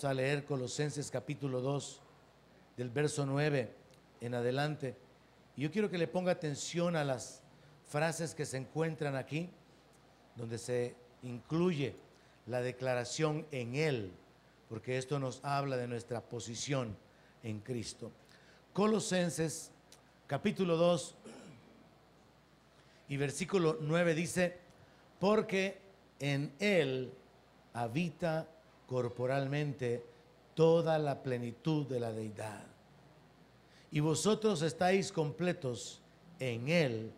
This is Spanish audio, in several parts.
a leer Colosenses capítulo 2, del verso 9 en adelante. Y yo quiero que le ponga atención a las frases que se encuentran aquí, donde se incluye la declaración en Él, porque esto nos habla de nuestra posición en Cristo. Colosenses capítulo 2 y versículo 9 dice: porque en Él habita corporalmente toda la plenitud de la deidad, y vosotros estáis completos en Él,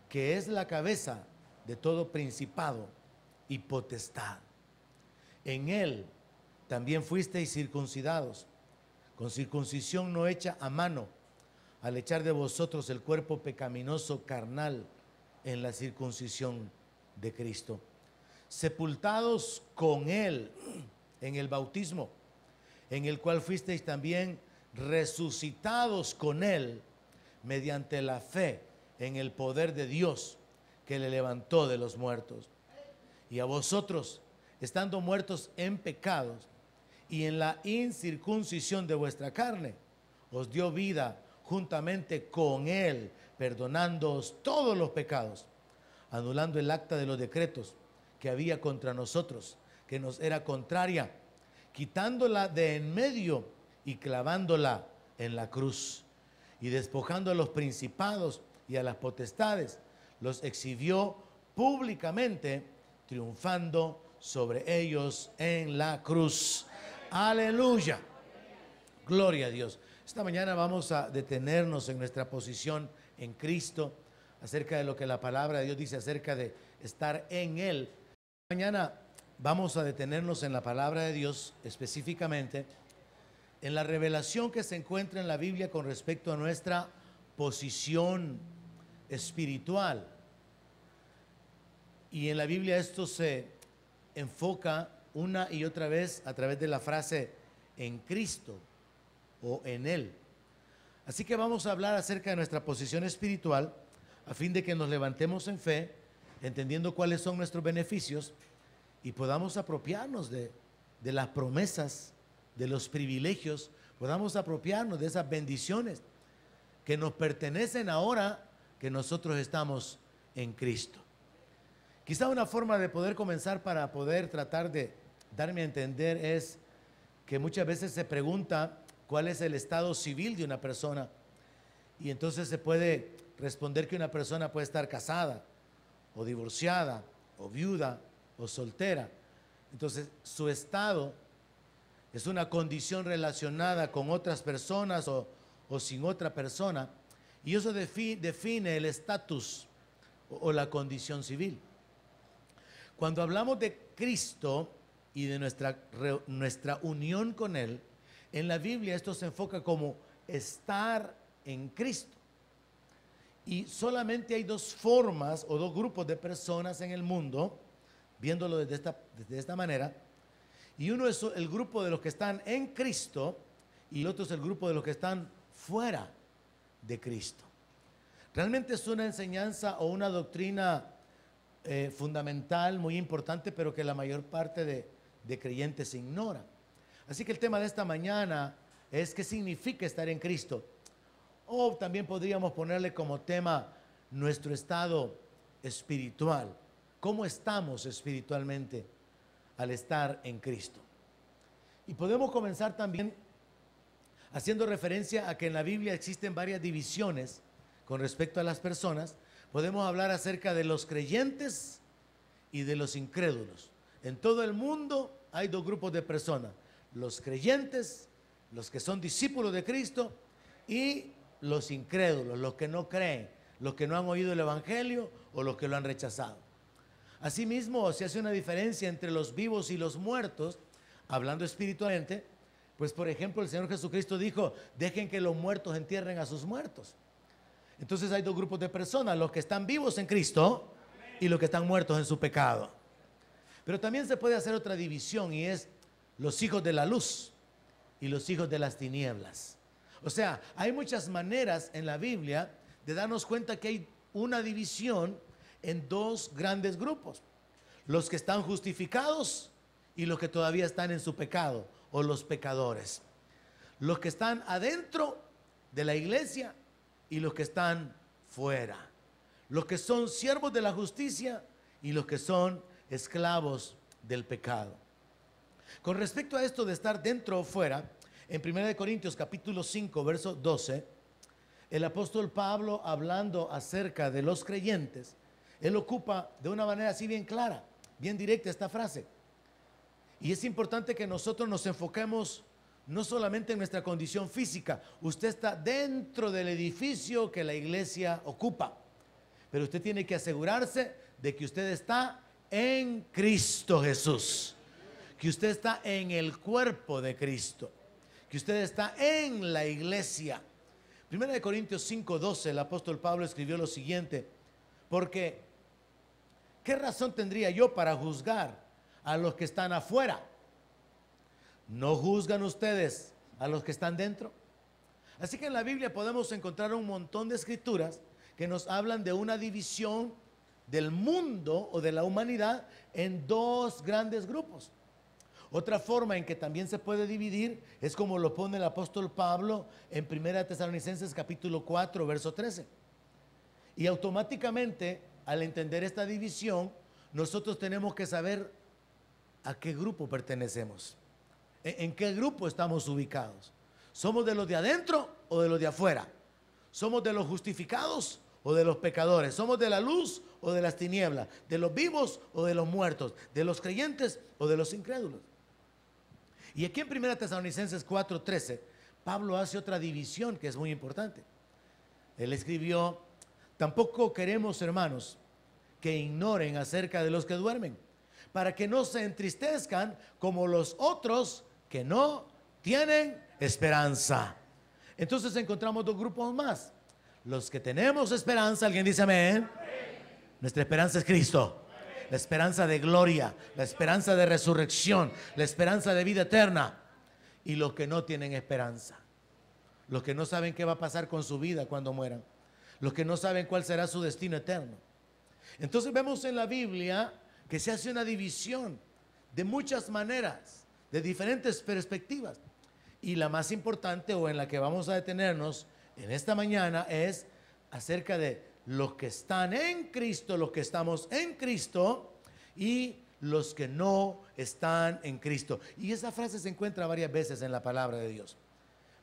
que es la cabeza de todo principado y potestad. En Él también fuisteis circuncidados, con circuncisión no hecha a mano, al echar de vosotros el cuerpo pecaminoso carnal en la circuncisión de Cristo, sepultados con Él en el bautismo, en el cual fuisteis también resucitados con Él mediante la fe en el poder de Dios que le levantó de los muertos. Y a vosotros, estando muertos en pecados y en la incircuncisión de vuestra carne, os dio vida juntamente con Él, perdonándoos todos los pecados, anulando el acta de los decretos que había contra nosotros, que nos era contraria, quitándola de en medio y clavándola en la cruz, y despojando a los principados y a las potestades, los exhibió públicamente, triunfando sobre ellos en la cruz. Aleluya, gloria a Dios. Esta mañana vamos a detenernos en nuestra posición en Cristo, acerca de lo que la palabra de Dios dice acerca de estar en Él. Mañana vamos a detenernos en la palabra de Dios, específicamente en la revelación que se encuentra en la Biblia con respecto a nuestra posición espiritual. Y en la Biblia esto se enfoca una y otra vez a través de la frase en Cristo o en Él. Así que vamos a hablar acerca de nuestra posición espiritual, a fin de que nos levantemos en fe, entendiendo cuáles son nuestros beneficios y podamos apropiarnos de las promesas, de los privilegios, podamos apropiarnos de esas bendiciones que nos pertenecen ahora que nosotros estamos en Cristo. Quizá una forma de poder comenzar para poder tratar de darme a entender es que muchas veces se pregunta cuál es el estado civil de una persona, y entonces se puede responder que una persona puede estar casada o divorciada o viuda o soltera. Entonces su estado es una condición relacionada con otras personas o sin otra persona, y eso define el estatus o la condición civil. Cuando hablamos de Cristo y de nuestra unión con Él, en la Biblia esto se enfoca como estar en Cristo. Y solamente hay dos formas o dos grupos de personas en el mundo, viéndolo desde esta manera. Y uno es el grupo de los que están en Cristo y el otro es el grupo de los que están fuera de Cristo. Realmente es una enseñanza o una doctrina fundamental, muy importante, pero que la mayor parte de creyentes ignora. Así que el tema de esta mañana es qué significa estar en Cristo. O también podríamos ponerle como tema nuestro estado espiritual. ¿Cómo estamos espiritualmente al estar en Cristo? Y podemos comenzar también haciendo referencia a que en la Biblia existen varias divisiones con respecto a las personas. Podemos hablar acerca de los creyentes y de los incrédulos. En todo el mundo hay dos grupos de personas: los creyentes, los que son discípulos de Cristo, y los incrédulos, los que no creen, los que no han oído el evangelio o los que lo han rechazado. Asimismo, se hace una diferencia entre los vivos y los muertos, hablando espiritualmente. Pues por ejemplo, el Señor Jesucristo dijo: dejen que los muertos entierren a sus muertos. Entonces hay dos grupos de personas: los que están vivos en Cristo y los que están muertos en su pecado. Pero también se puede hacer otra división, y es los hijos de la luz y los hijos de las tinieblas. O sea, hay muchas maneras en la Biblia de darnos cuenta que hay una división en dos grandes grupos: los que están justificados y los que todavía están en su pecado o los pecadores. Los que están adentro de la iglesia y los que están fuera. Los que son siervos de la justicia y los que son esclavos del pecado. Con respecto a esto de estar dentro o fuera, en 1 Corintios capítulo 5, verso 12, el apóstol Pablo, hablando acerca de los creyentes, él ocupa de una manera así bien clara, bien directa esta frase. Y es importante que nosotros nos enfoquemos no solamente en nuestra condición física. Usted está dentro del edificio que la iglesia ocupa, pero usted tiene que asegurarse de que usted está en Cristo Jesús, que usted está en el cuerpo de Cristo, que usted está en la iglesia. 1 Corintios 5:12, el apóstol Pablo escribió lo siguiente: porque ¿qué razón tendría yo para juzgar a los que están afuera? ¿No juzgan ustedes a los que están dentro? Así que en la Biblia podemos encontrar un montón de escrituras que nos hablan de una división del mundo o de la humanidad en dos grandes grupos. Otra forma en que también se puede dividir es como lo pone el apóstol Pablo en 1 Tesalonicenses capítulo 4, verso 13. Y automáticamente, al entender esta división, nosotros tenemos que saber a qué grupo pertenecemos, en qué grupo estamos ubicados. ¿Somos de los de adentro o de los de afuera? ¿Somos de los justificados o de los pecadores? ¿Somos de la luz o de las tinieblas? ¿De los vivos o de los muertos? ¿De los creyentes o de los incrédulos? Y aquí en 1 Tesalonicenses 4:13, Pablo hace otra división que es muy importante. Él escribió: tampoco queremos, hermanos, que ignoren acerca de los que duermen, para que no se entristezcan como los otros que no tienen esperanza. Entonces encontramos dos grupos más: los que tenemos esperanza. ¿Alguien dice amén? Nuestra esperanza es Cristo, la esperanza de gloria, la esperanza de resurrección, la esperanza de vida eterna. Y los que no tienen esperanza, los que no saben qué va a pasar con su vida cuando mueran, los que no saben cuál será su destino eterno. Entonces vemos en la Biblia que se hace una división de muchas maneras, de diferentes perspectivas. Y la más importante, o en la que vamos a detenernos en esta mañana, es acerca de los que están en Cristo, los que estamos en Cristo, y los que no están en Cristo. Y esa frase se encuentra varias veces en la palabra de Dios.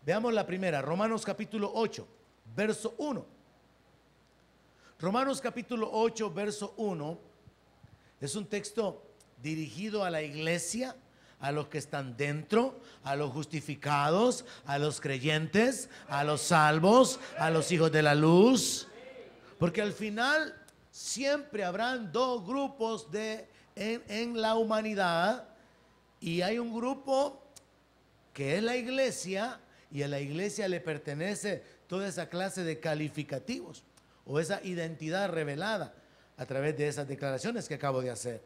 Veamos la primera, Romanos capítulo 8, verso 1. Romanos capítulo 8, verso 1, es un texto dirigido a la iglesia, a los que están dentro, a los justificados, a los creyentes, a los salvos, a los hijos de la luz. Porque al final siempre habrán dos grupos en la humanidad, y hay un grupo que es la iglesia, y a la iglesia le pertenece toda esa clase de calificativos o esa identidad revelada a través de esas declaraciones que acabo de hacer.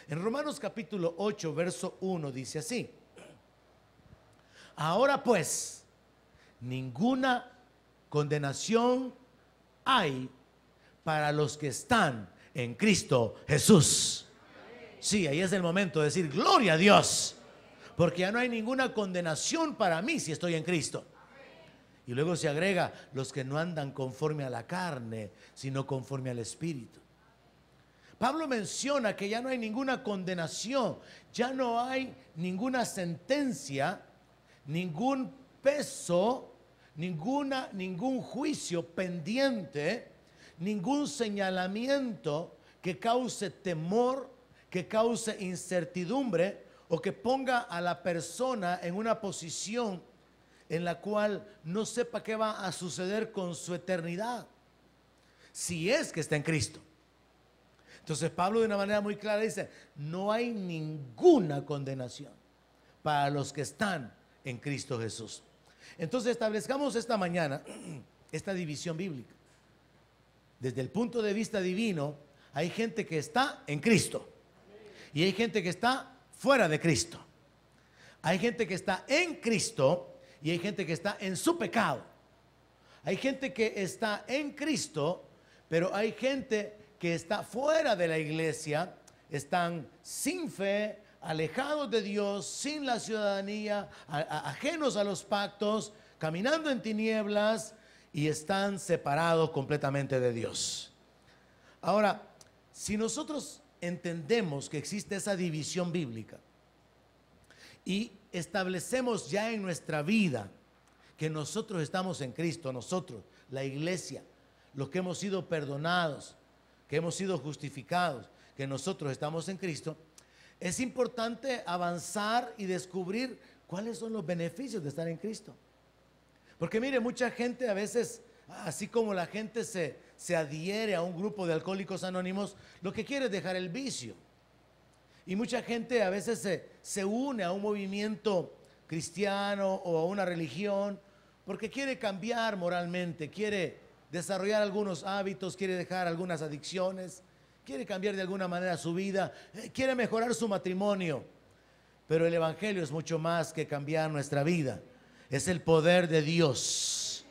En Romanos capítulo 8, verso 1 dice así: ahora pues, ninguna condenación hay para los que están en Cristo Jesús. Sí, ahí es el momento de decir gloria a Dios, porque ya no hay ninguna condenación para mí si estoy en Cristo. Y luego se agrega: los que no andan conforme a la carne, sino conforme al Espíritu. Pablo menciona que ya no hay ninguna condenación, ya no hay ninguna sentencia, ningún peso, ningún juicio pendiente, ningún señalamiento que cause temor, que cause incertidumbre o que ponga a la persona en una posición en la cual no sepa qué va a suceder con su eternidad, si es que está en Cristo. Entonces Pablo de una manera muy clara dice: no hay ninguna condenación para los que están en Cristo Jesús. Entonces establezcamos esta mañana esta división bíblica. Desde el punto de vista divino, hay gente que está en Cristo y hay gente que está fuera de Cristo. Hay gente que está en Cristo y hay gente que está en su pecado. Hay gente que está en Cristo, pero hay gente que está fuera de la iglesia, están sin fe, alejados de Dios, sin la ciudadanía, ajenos a los pactos, caminando en tinieblas y están separados completamente de Dios. Ahora, si nosotros entendemos que existe esa división bíblica y establecemos ya en nuestra vida que nosotros estamos en Cristo, nosotros, la iglesia, los que hemos sido perdonados, que hemos sido justificados, que nosotros estamos en Cristo, es importante avanzar y descubrir cuáles son los beneficios de estar en Cristo. Porque mire, mucha gente a veces, así como la gente se adhiere a un grupo de alcohólicos anónimos, lo que quiere es dejar el vicio. Y mucha gente a veces se une a un movimiento cristiano o a una religión porque quiere cambiar moralmente, quiere desarrollar algunos hábitos, quiere dejar algunas adicciones, quiere cambiar de alguna manera su vida, quiere mejorar su matrimonio. Pero el Evangelio es mucho más que cambiar nuestra vida. Es el poder de Dios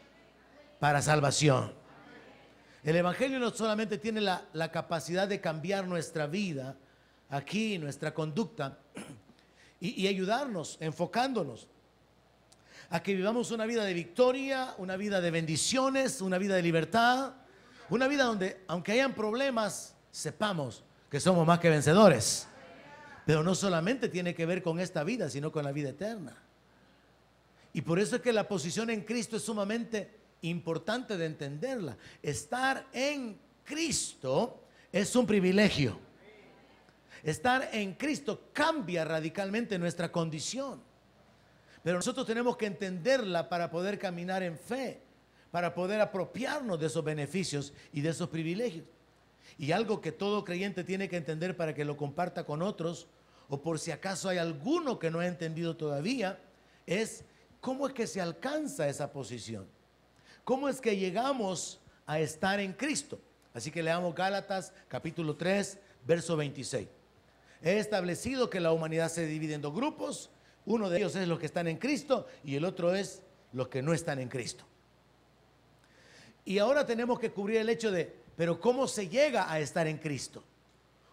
para salvación. El Evangelio no solamente tiene la capacidad de cambiar nuestra vida aquí, nuestra conducta, y ayudarnos, enfocándonos a que vivamos una vida de victoria, una vida de bendiciones, una vida de libertad, una vida donde, aunque hayan problemas, sepamos que somos más que vencedores. Pero no solamente tiene que ver con esta vida, sino con la vida eterna. Y por eso es que la posición en Cristo es sumamente importante de entenderla. Estar en Cristo es un privilegio. Estar en Cristo cambia radicalmente nuestra condición. Pero nosotros tenemos que entenderla para poder caminar en fe, para poder apropiarnos de esos beneficios y de esos privilegios. Y algo que todo creyente tiene que entender para que lo comparta con otros, o por si acaso hay alguno que no ha entendido todavía, es cómo es que se alcanza esa posición. ¿Cómo es que llegamos a estar en Cristo? Así que leamos Gálatas capítulo 3, verso 26. He establecido que la humanidad se divide en dos grupos. Uno de ellos es los que están en Cristo y el otro es los que no están en Cristo. Y ahora tenemos que cubrir el hecho de, pero ¿cómo se llega a estar en Cristo?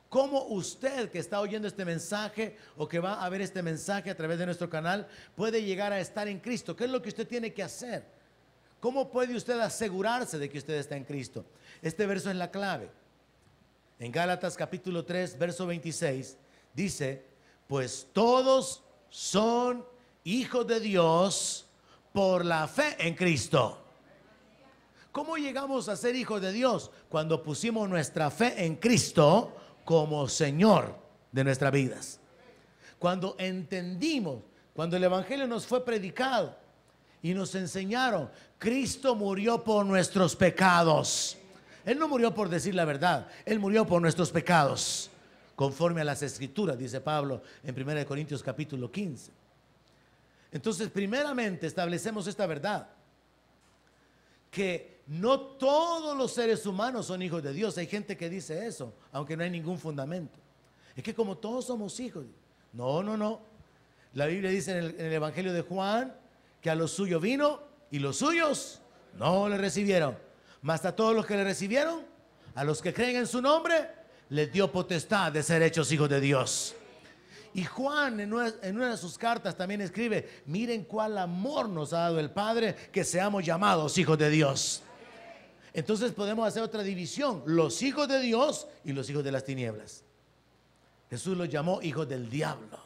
¿Cómo usted que está oyendo este mensaje o que va a ver este mensaje a través de nuestro canal puede llegar a estar en Cristo? ¿Qué es lo que usted tiene que hacer? ¿Cómo puede usted asegurarse de que usted está en Cristo? Este verso es la clave. En Gálatas capítulo 3, verso 26, dice, pues todos son hijos de Dios por la fe en Cristo. ¿Cómo llegamos a ser hijos de Dios? Cuando pusimos nuestra fe en Cristo como Señor de nuestras vidas. Cuando entendimos, cuando el Evangelio nos fue predicado y nos enseñaron, Cristo murió por nuestros pecados. Él no murió por decir la verdad, Él murió por nuestros pecados, conforme a las Escrituras, dice Pablo en 1 Corintios capítulo 15. Entonces, primeramente establecemos esta verdad, que no todos los seres humanos son hijos de Dios. Hay gente que dice eso, aunque no hay ningún fundamento. Es que como todos somos hijos. No, no, no. La Biblia dice en el Evangelio de Juan que a los suyos vino y los suyos no le recibieron. Mas a todos los que le recibieron, a los que creen en su nombre, les dio potestad de ser hechos hijos de Dios. Y Juan en una de sus cartas también escribe, miren cuál amor nos ha dado el Padre, que seamos llamados hijos de Dios. Entonces podemos hacer otra división, los hijos de Dios y los hijos de las tinieblas. Jesús los llamó hijos del diablo.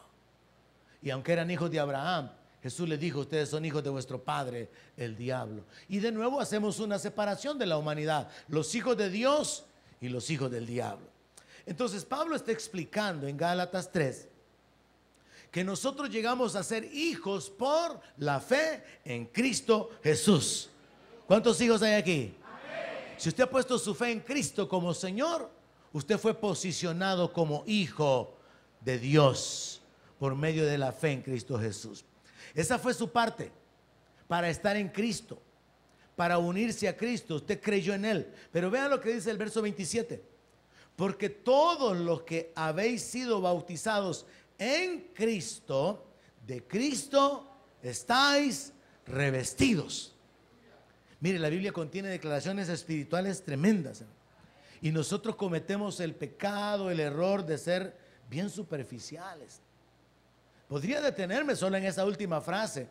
Y aunque eran hijos de Abraham, Jesús les dijo, ustedes son hijos de vuestro padre, el diablo. Y de nuevo hacemos una separación de la humanidad, los hijos de Dios y los hijos del diablo. Entonces Pablo está explicando en Gálatas 3 que nosotros llegamos a ser hijos por la fe en Cristo Jesús. ¿Cuántos hijos hay aquí? Amén. Si usted ha puesto su fe en Cristo como Señor, usted fue posicionado como hijo de Dios por medio de la fe en Cristo Jesús. Esa fue su parte para estar en Cristo, para unirse a Cristo. Usted creyó en Él. Pero vean lo que dice el verso 27. Porque todos los que habéis sido bautizados en Cristo, de Cristo estáis revestidos. Mire, la Biblia contiene declaraciones espirituales tremendas. Y nosotros cometemos el pecado, el error de ser bien superficiales. Podría detenerme solo en esa última frase,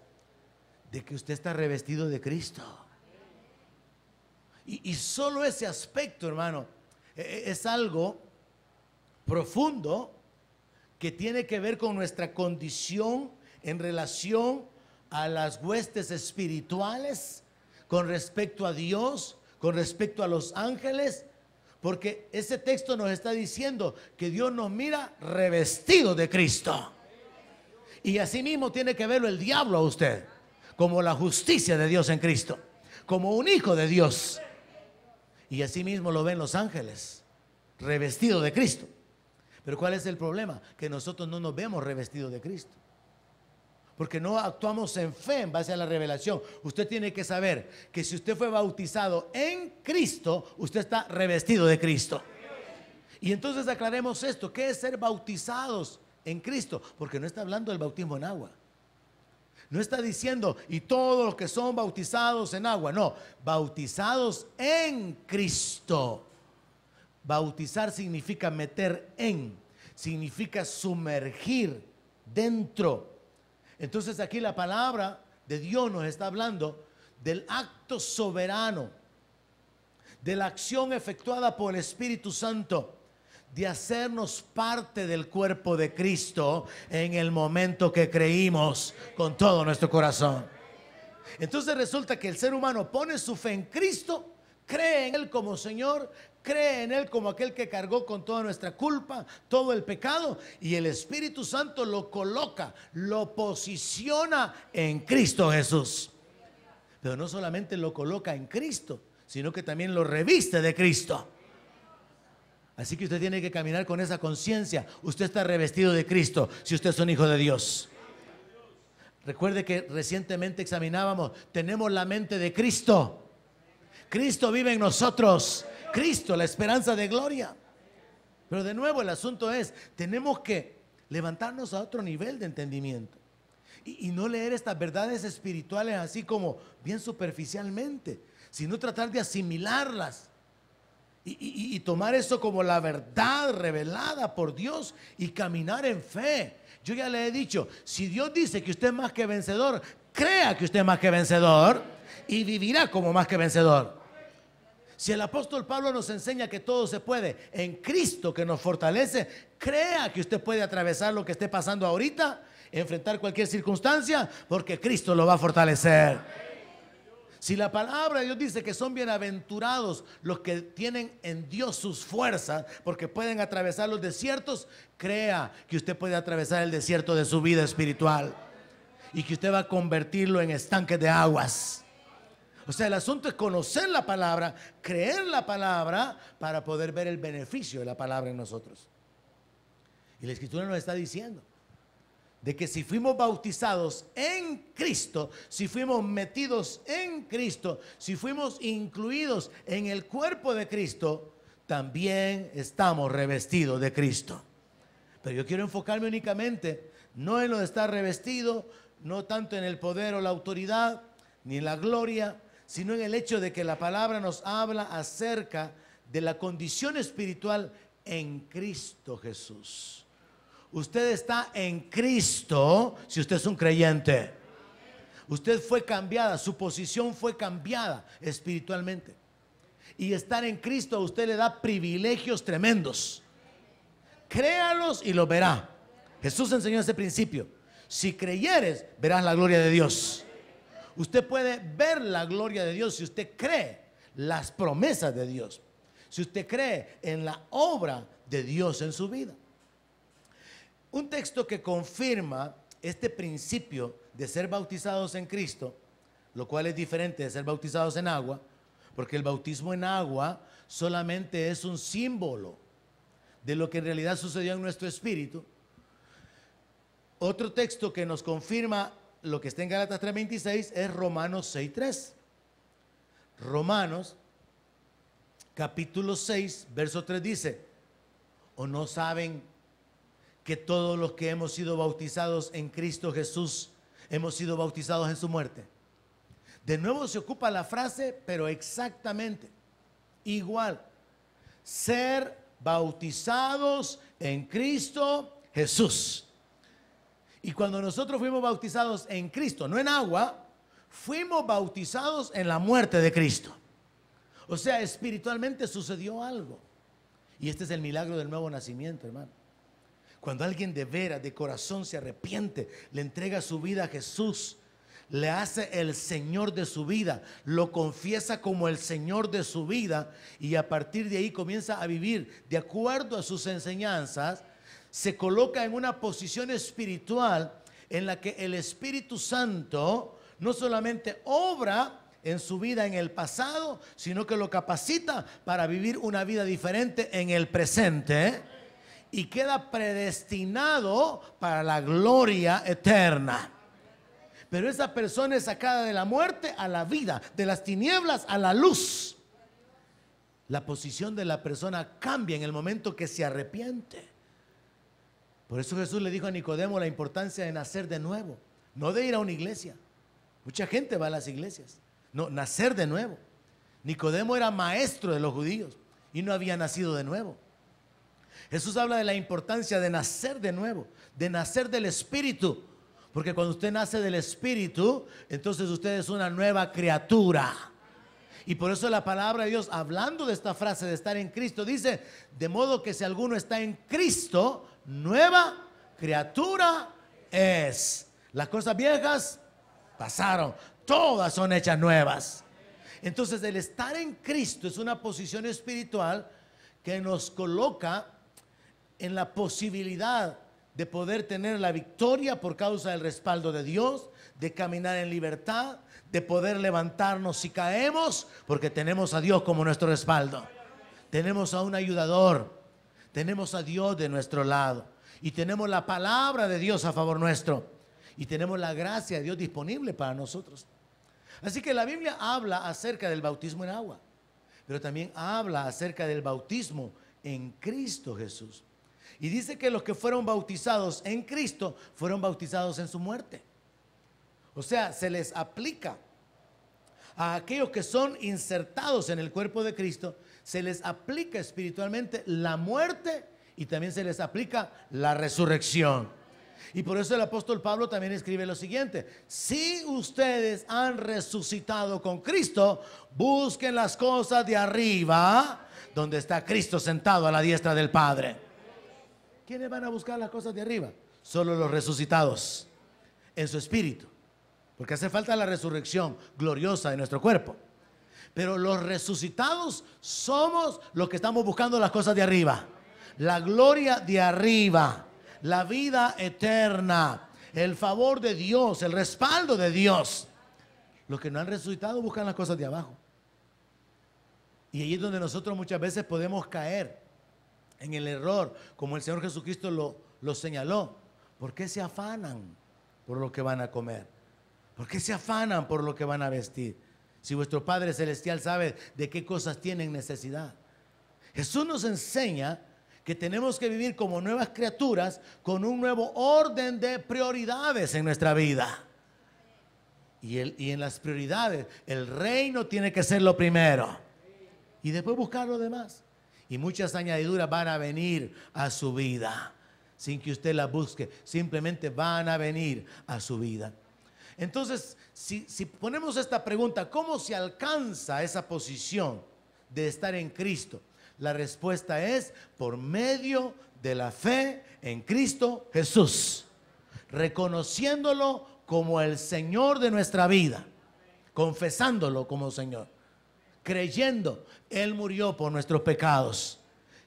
de que usted está revestido de Cristo. Y solo ese aspecto, hermano, es algo profundo que tiene que ver con nuestra condición en relación a las huestes espirituales, con respecto a Dios, con respecto a los ángeles, porque ese texto nos está diciendo que Dios nos mira revestido de Cristo. Y así mismo tiene que verlo el diablo a usted, como la justicia de Dios en Cristo, como un hijo de Dios. Y así mismo lo ven los ángeles, revestido de Cristo. Pero ¿cuál es el problema? Que nosotros no nos vemos revestidos de Cristo, porque no actuamos en fe en base a la revelación. Usted tiene que saber que si usted fue bautizado en Cristo, usted está revestido de Cristo. Y entonces aclaremos esto: ¿qué es ser bautizados en Cristo? Porque no está hablando del bautismo en agua. No está diciendo y todos los que son bautizados en agua. No, bautizados en Cristo. Bautizar significa meter en, significa sumergir dentro. Entonces aquí la palabra de Dios nos está hablando del acto soberano, de la acción efectuada por el Espíritu Santo, de hacernos parte del cuerpo de Cristo en el momento que creímos con todo nuestro corazón. Entonces resulta que el ser humano pone su fe en Cristo, cree en Él como Señor, cree en Él como aquel que cargó con toda nuestra culpa, todo el pecado, y el Espíritu Santo lo coloca, lo posiciona en Cristo Jesús. Pero no solamente lo coloca en Cristo, sino que también lo reviste de Cristo. Así que usted tiene que caminar con esa conciencia. Usted está revestido de Cristo si usted es un hijo de Dios. Recuerde que recientemente examinábamos, tenemos la mente de Cristo. Cristo vive en nosotros. Cristo, la esperanza de gloria. Pero de nuevo el asunto es, tenemos que levantarnos a otro nivel de entendimiento. Y no leer estas verdades espirituales así como bien superficialmente, sino tratar de asimilarlas. Y tomar eso como la verdad revelada por Dios y caminar en fe. Yo ya le he dicho, si Dios dice que usted es más que vencedor, crea que usted es más que vencedor y vivirá como más que vencedor. Si el apóstol Pablo nos enseña que todo se puede en Cristo que nos fortalece, crea que usted puede atravesar lo que esté pasando ahorita, enfrentar cualquier circunstancia, porque Cristo lo va a fortalecer. Si la palabra de Dios dice que son bienaventurados los que tienen en Dios sus fuerzas, porque pueden atravesar los desiertos, crea que usted puede atravesar el desierto de su vida espiritual y que usted va a convertirlo en estanques de aguas. O sea, el asunto es conocer la palabra, creer la palabra para poder ver el beneficio de la palabra en nosotros. Y la Escritura nos está diciendo de que si fuimos bautizados en Cristo, si fuimos metidos en Cristo, si fuimos incluidos en el cuerpo de Cristo, también estamos revestidos de Cristo. Pero yo quiero enfocarme únicamente no en lo de estar revestido, no tanto en el poder o la autoridad, ni en la gloria, sino en el hecho de que la palabra nos habla acerca de la condición espiritual en Cristo Jesús. Usted está en Cristo si usted es un creyente. Usted fue cambiada, su posición fue cambiada espiritualmente. Y estar en Cristo a usted le da privilegios tremendos. Créalos y los verá. Jesús enseñó ese principio. Si creyeres, verás la gloria de Dios. Usted puede ver la gloria de Dios si usted cree las promesas de Dios, si usted cree en la obra de Dios en su vida. Un texto que confirma este principio de ser bautizados en Cristo, lo cual es diferente de ser bautizados en agua, porque el bautismo en agua solamente es un símbolo de lo que en realidad sucedió en nuestro espíritu. Otro texto que nos confirma lo que está en Gálatas 3:26 es Romanos 6:3. Romanos capítulo 6 verso 3 dice: ¿o no saben que todos los que hemos sido bautizados en Cristo Jesús hemos sido bautizados en su muerte? De nuevo se ocupa la frase, pero exactamente igual: ser bautizados en Cristo Jesús. Y cuando nosotros fuimos bautizados en Cristo, no en agua, fuimos bautizados en la muerte de Cristo. O sea, espiritualmente sucedió algo. Y este es el milagro del nuevo nacimiento, hermano. Cuando alguien de veras, de corazón se arrepiente, le entrega su vida a Jesús, le hace el Señor de su vida, lo confiesa como el Señor de su vida, y a partir de ahí comienza a vivir de acuerdo a sus enseñanzas, se coloca en una posición espiritual en la que el Espíritu Santo no solamente obra en su vida en el pasado, sino que lo capacita para vivir una vida diferente en el presente, y queda predestinado para la gloria eterna. Pero esa persona es sacada de la muerte a la vida, de las tinieblas a la luz. La posición de la persona cambia en el momento que se arrepiente. Por eso Jesús le dijo a Nicodemo la importancia de nacer de nuevo, no de ir a una iglesia. Mucha gente va a las iglesias. No, nacer de nuevo. Nicodemo era maestro de los judíos y no había nacido de nuevo. Jesús habla de la importancia de nacer de nuevo, de nacer del Espíritu. Porque cuando usted nace del Espíritu, entonces usted es una nueva criatura. Y por eso la palabra de Dios, hablando de esta frase de estar en Cristo, dice: de modo que si alguno está en Cristo, nueva criatura es. Las cosas viejas pasaron, todas son hechas nuevas. Entonces el estar en Cristo es una posición espiritual que nos coloca en la posibilidad de poder tener la victoria por causa del respaldo de Dios, de caminar en libertad, de poder levantarnos si caemos, porque tenemos a Dios como nuestro respaldo. Tenemos a un ayudador, tenemos a Dios de nuestro lado, y tenemos la palabra de Dios a favor nuestro, y tenemos la gracia de Dios disponible para nosotros. Así que la Biblia habla acerca del bautismo en agua, pero también habla acerca del bautismo en Cristo Jesús. Y dice que los que fueron bautizados en Cristo fueron bautizados en su muerte. O sea, se les aplica a aquellos que son insertados en el cuerpo de Cristo, se les aplica espiritualmente la muerte y también se les aplica la resurrección. Y por eso el apóstol Pablo también escribe lo siguiente: si ustedes han resucitado con Cristo, busquen las cosas de arriba, donde está Cristo sentado a la diestra del Padre. ¿Quiénes van a buscar las cosas de arriba? Solo los resucitados en su espíritu, porque hace falta la resurrección gloriosa de nuestro cuerpo. Pero los resucitados somos los que estamos buscando las cosas de arriba, la gloria de arriba, la vida eterna, el favor de Dios, el respaldo de Dios. Los que no han resucitado buscan las cosas de abajo. Y ahí es donde nosotros muchas veces podemos caer en el error, como el Señor Jesucristo lo señaló. ¿Por qué se afanan por lo que van a comer? ¿Por qué se afanan por lo que van a vestir? Si vuestro Padre Celestial sabe de qué cosas tienen necesidad. Jesús nos enseña que tenemos que vivir como nuevas criaturas con un nuevo orden de prioridades en nuestra vida. Y en las prioridades, el reino tiene que ser lo primero. Y después buscar lo demás. Y muchas añadiduras van a venir a su vida, sin que usted las busque, simplemente van a venir a su vida. Entonces, si ponemos esta pregunta, ¿cómo se alcanza esa posición de estar en Cristo? La respuesta es por medio de la fe en Cristo Jesús, reconociéndolo como el Señor de nuestra vida, confesándolo como Señor, creyendo Él murió por nuestros pecados,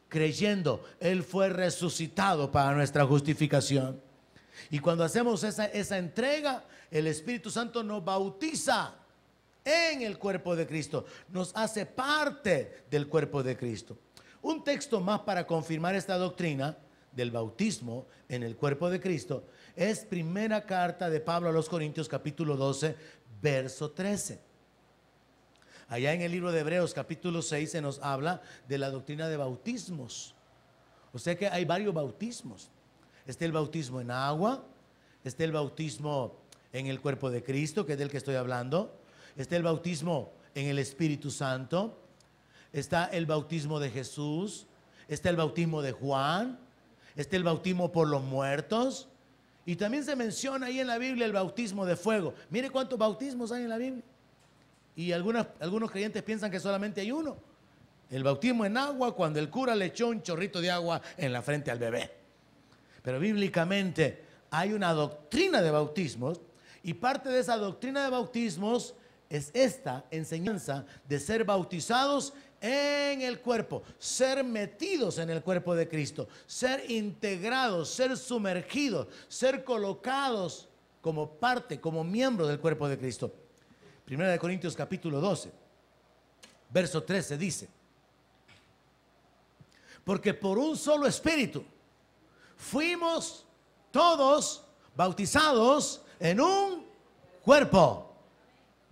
creyendo Él fue resucitado para nuestra justificación. Y cuando hacemos esa entrega, el Espíritu Santo nos bautiza en el cuerpo de Cristo, nos hace parte del cuerpo de Cristo. Un texto más para confirmar esta doctrina del bautismo en el cuerpo de Cristo es primera carta de Pablo a los Corintios, capítulo 12, verso 13. Allá en el libro de Hebreos, capítulo 6, se nos habla de la doctrina de bautismos. O sea que hay varios bautismos. Está el bautismo en agua, está el bautismo en el cuerpo de Cristo, que es del que estoy hablando. Está el bautismo en el Espíritu Santo. Está el bautismo de Jesús. Está el bautismo de Juan. Está el bautismo por los muertos. Y también se menciona ahí en la Biblia el bautismo de fuego. Mire cuántos bautismos hay en la Biblia. Y algunos creyentes piensan que solamente hay uno. El bautismo en agua, cuando el cura le echó un chorrito de agua en la frente al bebé. Pero bíblicamente hay una doctrina de bautismos, y parte de esa doctrina de bautismos es esta enseñanza de ser bautizados en el cuerpo, ser metidos en el cuerpo de Cristo, ser integrados, ser sumergidos, ser colocados como parte, como miembro del cuerpo de Cristo. Primera de Corintios capítulo 12, verso 13 dice: porque por un solo espíritu fuimos todos bautizados en un cuerpo.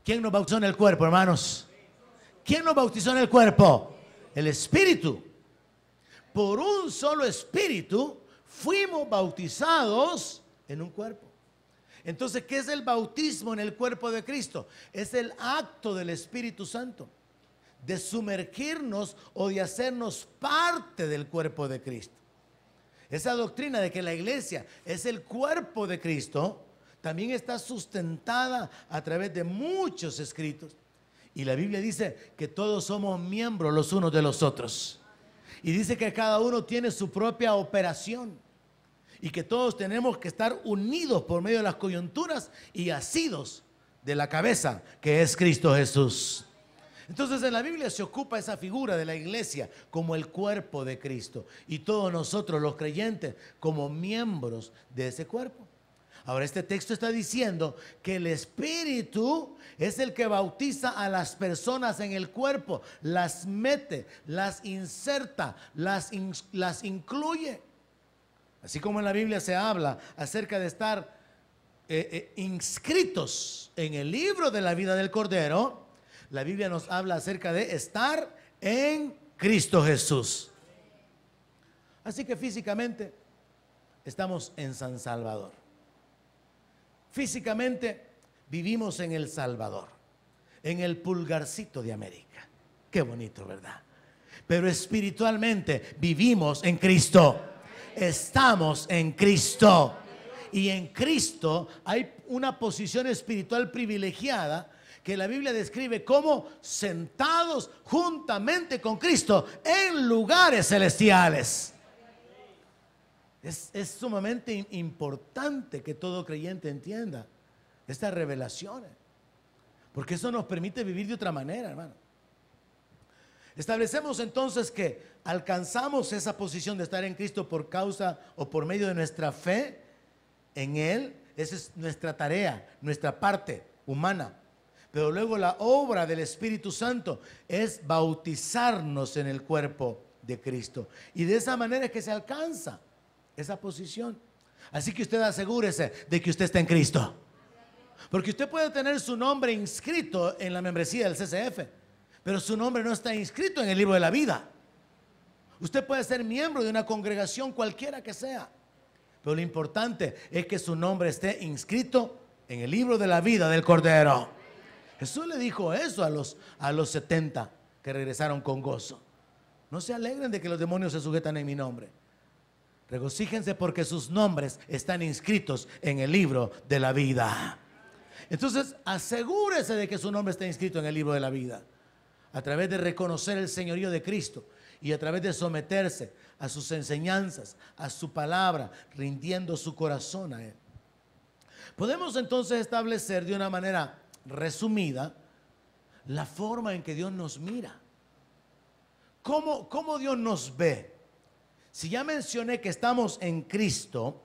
¿Quién nos bautizó en el cuerpo, hermanos? ¿Quién nos bautizó en el cuerpo? El Espíritu. Por un solo Espíritu fuimos bautizados en un cuerpo. Entonces, ¿qué es el bautismo en el cuerpo de Cristo? Es el acto del Espíritu Santo de sumergirnos o de hacernos parte del cuerpo de Cristo. Esa doctrina de que la iglesia es el cuerpo de Cristo también está sustentada a través de muchos escritos. Y la Biblia dice que todos somos miembros los unos de los otros. Y dice que cada uno tiene su propia operación. Y que todos tenemos que estar unidos por medio de las coyunturas y asidos de la cabeza, que es Cristo Jesús. Entonces en la Biblia se ocupa esa figura de la iglesia como el cuerpo de Cristo, y todos nosotros los creyentes como miembros de ese cuerpo. Ahora, este texto está diciendo que el Espíritu es el que bautiza a las personas en el cuerpo, las mete, las inserta, las incluye. Así como en la Biblia se habla acerca de estar inscritos en el libro de la vida del Cordero, la Biblia nos habla acerca de estar en Cristo Jesús. Así que físicamente estamos en San Salvador. Físicamente vivimos en El Salvador, en el pulgarcito de América. Qué bonito, ¿verdad? Pero espiritualmente vivimos en Cristo. Estamos en Cristo. Y en Cristo hay una posición espiritual privilegiada que la Biblia describe como sentados juntamente con Cristo en lugares celestiales. Es sumamente importante que todo creyente entienda estas revelaciones, porque eso nos permite vivir de otra manera, hermano. Establecemos entonces que alcanzamos esa posición de estar en Cristo por causa o por medio de nuestra fe en Él. Esa es nuestra tarea, nuestra parte humana. Pero luego la obra del Espíritu Santo es bautizarnos en el cuerpo de Cristo. Y de esa manera es que se alcanza esa posición. Así que usted asegúrese de que usted está en Cristo. Porque usted puede tener su nombre inscrito en la membresía del CCF, pero su nombre no está inscrito en el libro de la vida. Usted puede ser miembro de una congregación cualquiera que sea, pero lo importante es que su nombre esté inscrito en el libro de la vida del Cordero. Jesús le dijo eso a los 70 que regresaron con gozo. No se alegren de que los demonios se sujetan en mi nombre. Regocíjense porque sus nombres están inscritos en el libro de la vida. Entonces, asegúrese de que su nombre está inscrito en el libro de la vida, a través de reconocer el señorío de Cristo y a través de someterse a sus enseñanzas, a su palabra, rindiendo su corazón a Él. Podemos entonces establecer de una manera resumida la forma en que Dios nos mira. ¿Cómo Dios nos ve? Si ya mencioné que estamos en Cristo,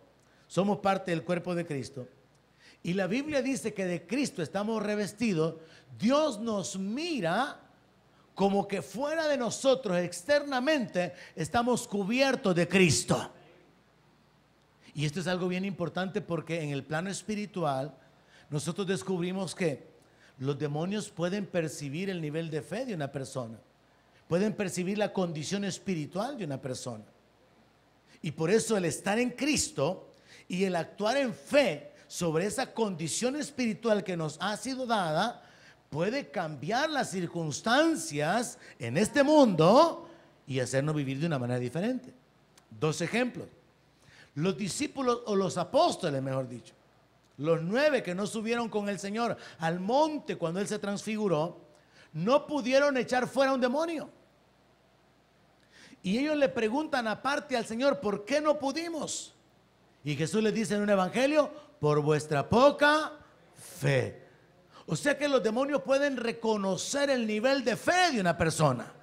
somos parte del cuerpo de Cristo, y la Biblia dice que de Cristo estamos revestidos, Dios nos mira como que fuera de nosotros, externamente, estamos cubiertos de Cristo. Y esto es algo bien importante porque en el plano espiritual nosotros descubrimos que los demonios pueden percibir el nivel de fe de una persona, pueden percibir la condición espiritual de una persona. Y por eso el estar en Cristo y el actuar en fe sobre esa condición espiritual que nos ha sido dada puede cambiar las circunstancias en este mundo y hacernos vivir de una manera diferente. Dos ejemplos. Los discípulos, o los apóstoles, mejor dicho, los 9 que no subieron con el Señor al monte cuando Él se transfiguró, no pudieron echar fuera un demonio. Y ellos le preguntan aparte al Señor, ¿por qué no pudimos? Y Jesús les dice en un evangelio, por vuestra poca fe. O sea que los demonios pueden reconocer el nivel de fe de una persona.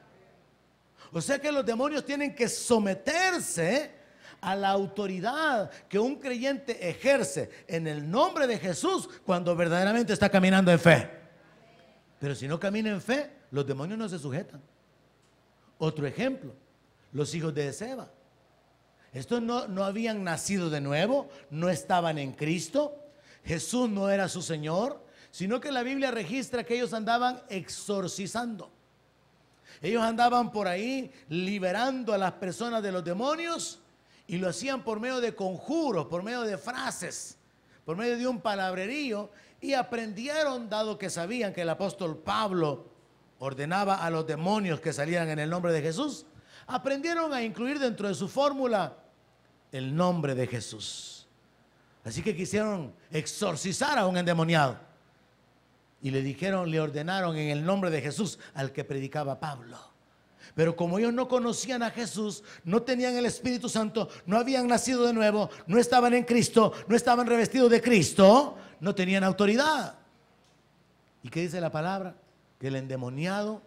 O sea que los demonios tienen que someterse a la autoridad que un creyente ejerce en el nombre de Jesús cuando verdaderamente está caminando en fe. Pero si no camina en fe, los demonios no se sujetan. Otro ejemplo, los hijos de Seba. Estos no habían nacido de nuevo, no estaban en Cristo. Jesús no era su Señor, sino que la Biblia registra que ellos andaban exorcizando. Ellos andaban por ahí liberando a las personas de los demonios y lo hacían por medio de conjuros, por medio de frases, por medio de un palabrerío, y aprendieron, dado que sabían que el apóstol Pablo ordenaba a los demonios que salieran en el nombre de Jesús, aprendieron a incluir dentro de su fórmula el nombre de Jesús. Así que quisieron exorcizar a un endemoniado y le ordenaron en el nombre de Jesús al que predicaba Pablo. Pero como ellos no conocían a Jesús, no tenían el Espíritu Santo, no habían nacido de nuevo, no estaban en Cristo, no estaban revestidos de Cristo, no tenían autoridad. ¿Y qué dice la palabra? Que el endemoniado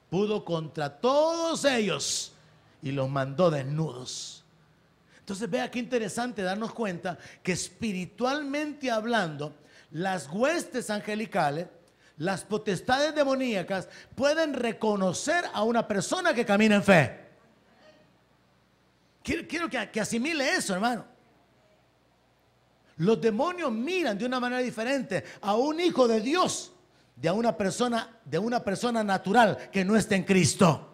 pudo contra todos ellos y los mandó desnudos. Entonces vea qué interesante darnos cuenta que espiritualmente hablando, las huestes angelicales, las potestades demoníacas pueden reconocer a una persona que camina en fe. Quiero que asimile eso, hermano. Los demonios miran de una manera diferente a un hijo de Dios de una persona natural que no está en Cristo.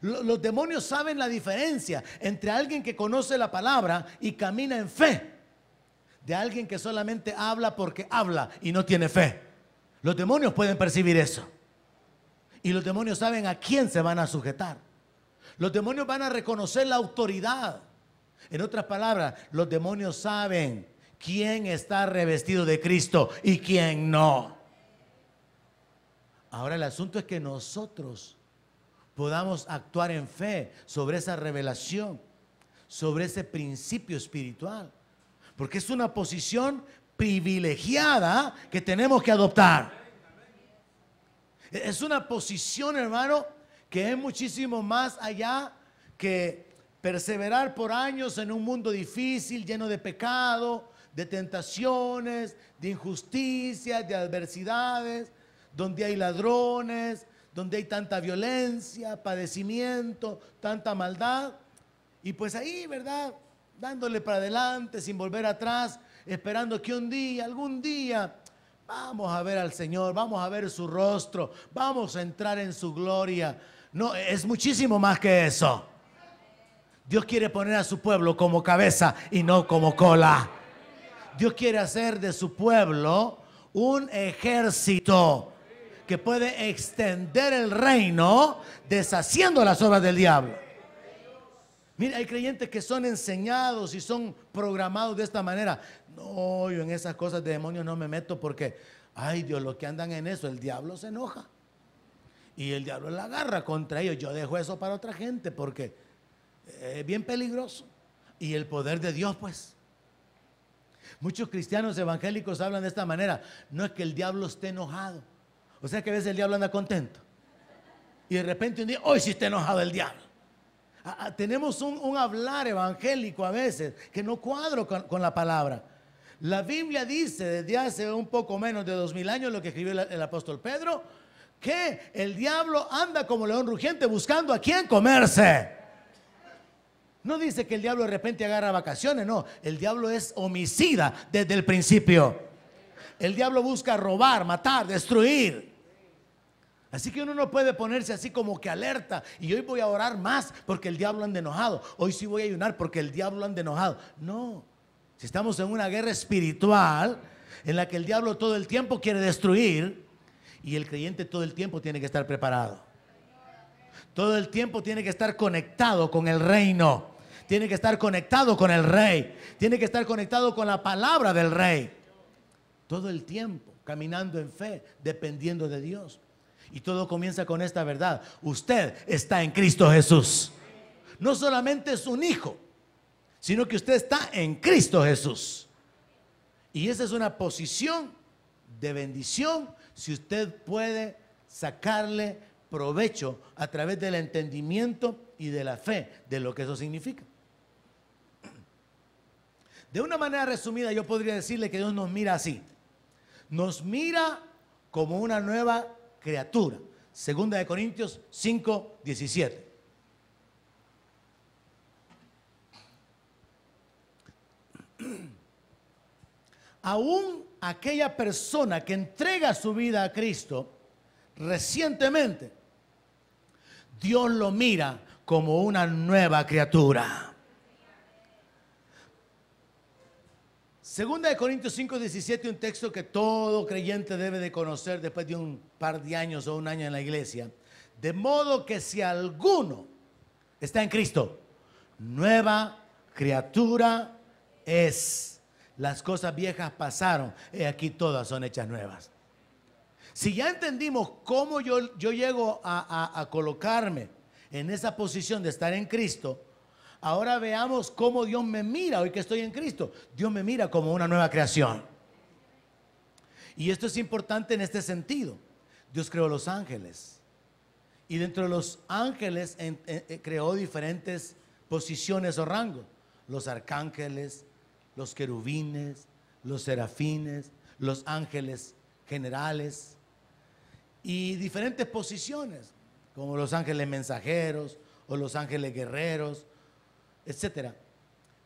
Los demonios saben la diferencia entre alguien que conoce la palabra y camina en fe, de alguien que solamente habla porque habla y no tiene fe. Los demonios pueden percibir eso. Y los demonios saben a quién se van a sujetar. Los demonios van a reconocer la autoridad. En otras palabras, los demonios saben quién está revestido de Cristo y quién no. Ahora el asunto es que nosotros podamos actuar en fe sobre esa revelación, sobre ese principio espiritual. Porque es una posición privilegiada que tenemos que adoptar. Es una posición, hermano, que es muchísimo más allá que perseverar por años en un mundo difícil, lleno de pecado, de tentaciones, de injusticias, de adversidades, donde hay ladrones, donde hay tanta violencia, padecimiento, tanta maldad. Y pues ahí, ¿verdad?, dándole para adelante sin volver atrás, esperando que un día, algún día, vamos a ver al Señor, vamos a ver su rostro, vamos a entrar en su gloria. No, es muchísimo más que eso. Dios quiere poner a su pueblo como cabeza y no como cola. Dios quiere hacer de su pueblo un ejército que puede extender el reino deshaciendo las obras del diablo. Mira, hay creyentes que son enseñados y son programados de esta manera. No, yo en esas cosas de demonios no me meto porque, ay Dios, los que andan en eso, el diablo se enoja. Y el diablo la agarra contra ellos. Yo dejo eso para otra gente porque es bien peligroso. Y el poder de Dios, pues. Muchos cristianos evangélicos hablan de esta manera. No es que el diablo esté enojado. O sea que a veces el diablo anda contento. Y de repente un día, hoy sí está enojado el diablo. Tenemos un hablar evangélico a veces que no cuadra con la palabra. La Biblia dice desde hace un poco menos de 2000 años, lo que escribió el apóstol Pedro, que el diablo anda como león rugiente buscando a quién comerse. No dice que el diablo de repente agarra vacaciones, no. El diablo es homicida desde el principio. El diablo busca robar, matar, destruir. Así que uno no puede ponerse así como que alerta. Y hoy voy a orar más porque el diablo anda enojado. Hoy sí voy a ayunar porque el diablo anda enojado. No. Si estamos en una guerra espiritual en la que el diablo todo el tiempo quiere destruir y el creyente todo el tiempo tiene que estar preparado. Todo el tiempo tiene que estar conectado con el reino. tiene que estar conectado con el Rey, tiene que estar conectado con la palabra del Rey. Todo el tiempo, caminando en fe, dependiendo de Dios. Y todo comienza con esta verdad: usted está en Cristo Jesús. No solamente es un hijo, sino que usted está en Cristo Jesús. Y esa es una posición de bendición si usted puede sacarle provecho a través del entendimiento y de la fe de lo que eso significa. De una manera resumida, yo podría decirle que Dios nos mira así. Nos mira como una nueva criatura. Segunda de Corintios 5:17. Aún aquella persona que entrega su vida a Cristo recientemente, Dios lo mira como una nueva criatura. Segunda de Corintios 5:17, un texto que todo creyente debe de conocer después de un par de años o un año en la iglesia. De modo que si alguno está en Cristo, nueva criatura es. Las cosas viejas pasaron, y aquí todas son hechas nuevas. Si ya entendimos cómo yo llego a colocarme en esa posición de estar en Cristo, ahora veamos cómo Dios me mira hoy que estoy en Cristo. Dios me mira como una nueva creación. Y esto es importante en este sentido. Dios creó los ángeles. Y dentro de los ángeles creó diferentes posiciones o rangos. Los arcángeles, los querubines, los serafines, los ángeles generales y diferentes posiciones, como los ángeles mensajeros o los ángeles guerreros, etcétera.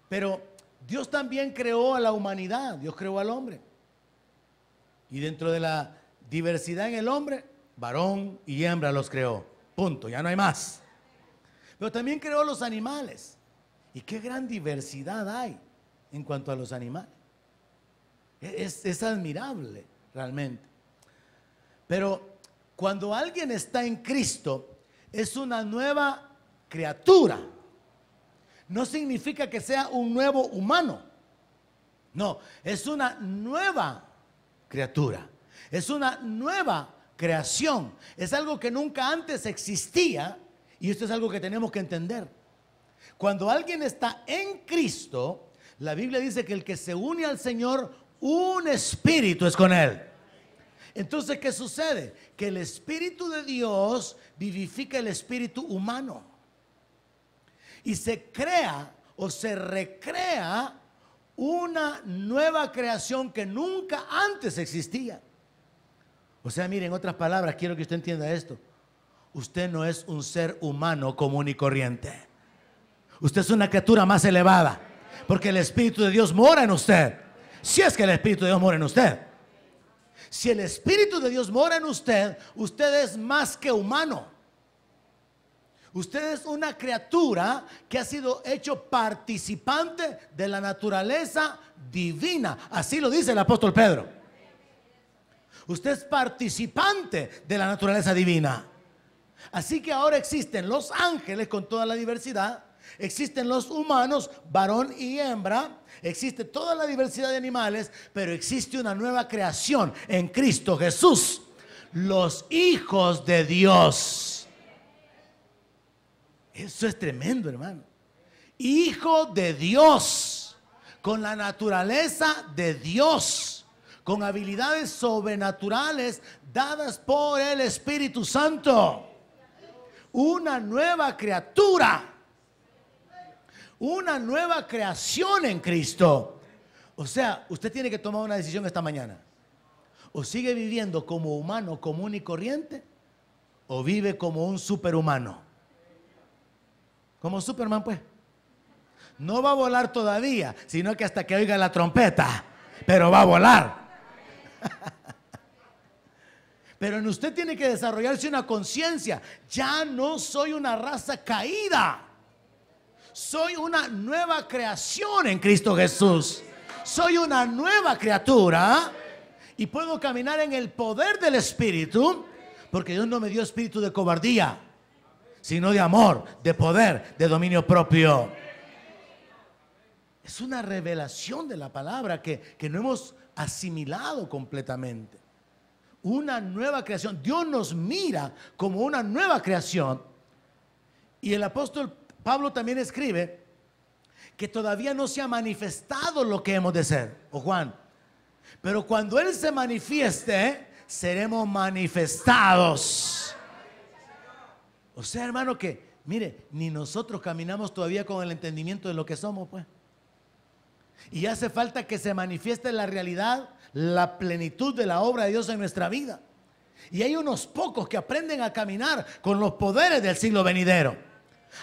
Pero Dios también creó a la humanidad, Dios creó al hombre. Y dentro de la diversidad en el hombre, varón y hembra los creó. Punto, ya no hay más. Pero también creó los animales. Y qué gran diversidad hay en cuanto a los animales. Es admirable realmente. Pero cuando alguien está en Cristo, es una nueva criatura. No significa que sea un nuevo humano. No, es una nueva criatura. Es una nueva creación. Es algo que nunca antes existía. Y esto es algo que tenemos que entender. Cuando alguien está en Cristo, la Biblia dice que el que se une al Señor, un espíritu es con él. Entonces, ¿qué sucede? Que el Espíritu de Dios vivifica el espíritu humano. Y se crea o se recrea una nueva creación que nunca antes existía. O sea, miren, en otras palabras, quiero que usted entienda esto. Usted no es un ser humano común y corriente. Usted es una criatura más elevada, porque el Espíritu de Dios mora en usted. Si es que el Espíritu de Dios mora en usted. Si el Espíritu de Dios mora en usted, usted es más que humano. Usted es una criatura que ha sido hecho participante de la naturaleza divina. Así lo dice el apóstol Pedro. Usted es participante de la naturaleza divina. Así que ahora existen los ángeles con toda la diversidad. Existen los humanos, varón y hembra. Existe toda la diversidad de animales, pero existe una nueva creación en Cristo Jesús. Los hijos de Dios. Eso es tremendo, hermano. Hijo de Dios, con la naturaleza de Dios, con habilidades sobrenaturales dadas por el Espíritu Santo. Una nueva criatura. Una nueva creación en Cristo. O sea, usted tiene que tomar una decisión esta mañana. O sigue viviendo como humano común y corriente, o vive como un superhumano. Como Superman, pues. No va a volar todavía, sino que hasta que oiga la trompeta. Pero va a volar. Pero en usted tiene que desarrollarse una conciencia. Ya no soy una raza caída. Soy una nueva creación en Cristo Jesús. Soy una nueva criatura y puedo caminar en el poder del Espíritu, porque Dios no me dio espíritu de cobardía, sino de amor, de poder, de dominio propio. Es una revelación de la palabra que no hemos asimilado completamente. Una nueva creación. Dios nos mira como una nueva creación. Y el apóstol Pablo también escribe que todavía no se ha manifestado lo que hemos de ser. O Juan. Pero cuando Él se manifieste, seremos manifestados. O sea, hermano, que mire, ni nosotros caminamos todavía con el entendimiento de lo que somos, pues. Y hace falta que se manifieste la realidad, la plenitud de la obra de Dios en nuestra vida. Y hay unos pocos que aprenden a caminar con los poderes del siglo venidero.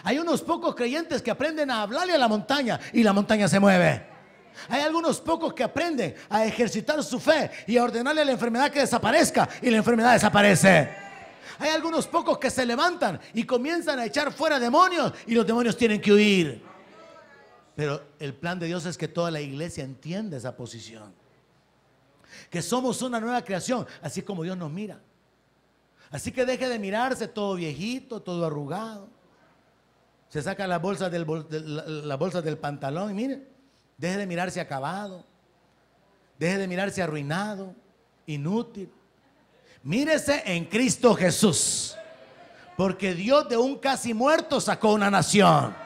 Hay unos pocos creyentes que aprenden a hablarle a la montaña y la montaña se mueve. Hay algunos pocos que aprenden a ejercitar su fe y a ordenarle a la enfermedad que desaparezca y la enfermedad desaparece. Hay algunos pocos que se levantan y comienzan a echar fuera demonios y los demonios tienen que huir. Pero el plan de Dios es que toda la iglesia entienda esa posición. Que somos una nueva creación, así como Dios nos mira. Así que deje de mirarse todo viejito, todo arrugado. Se saca las bolsas del pantalón y mire, deje de mirarse acabado. Deje de mirarse arruinado, inútil. Mírese en Cristo Jesús. Porque Dios de un casi muerto sacó una nación.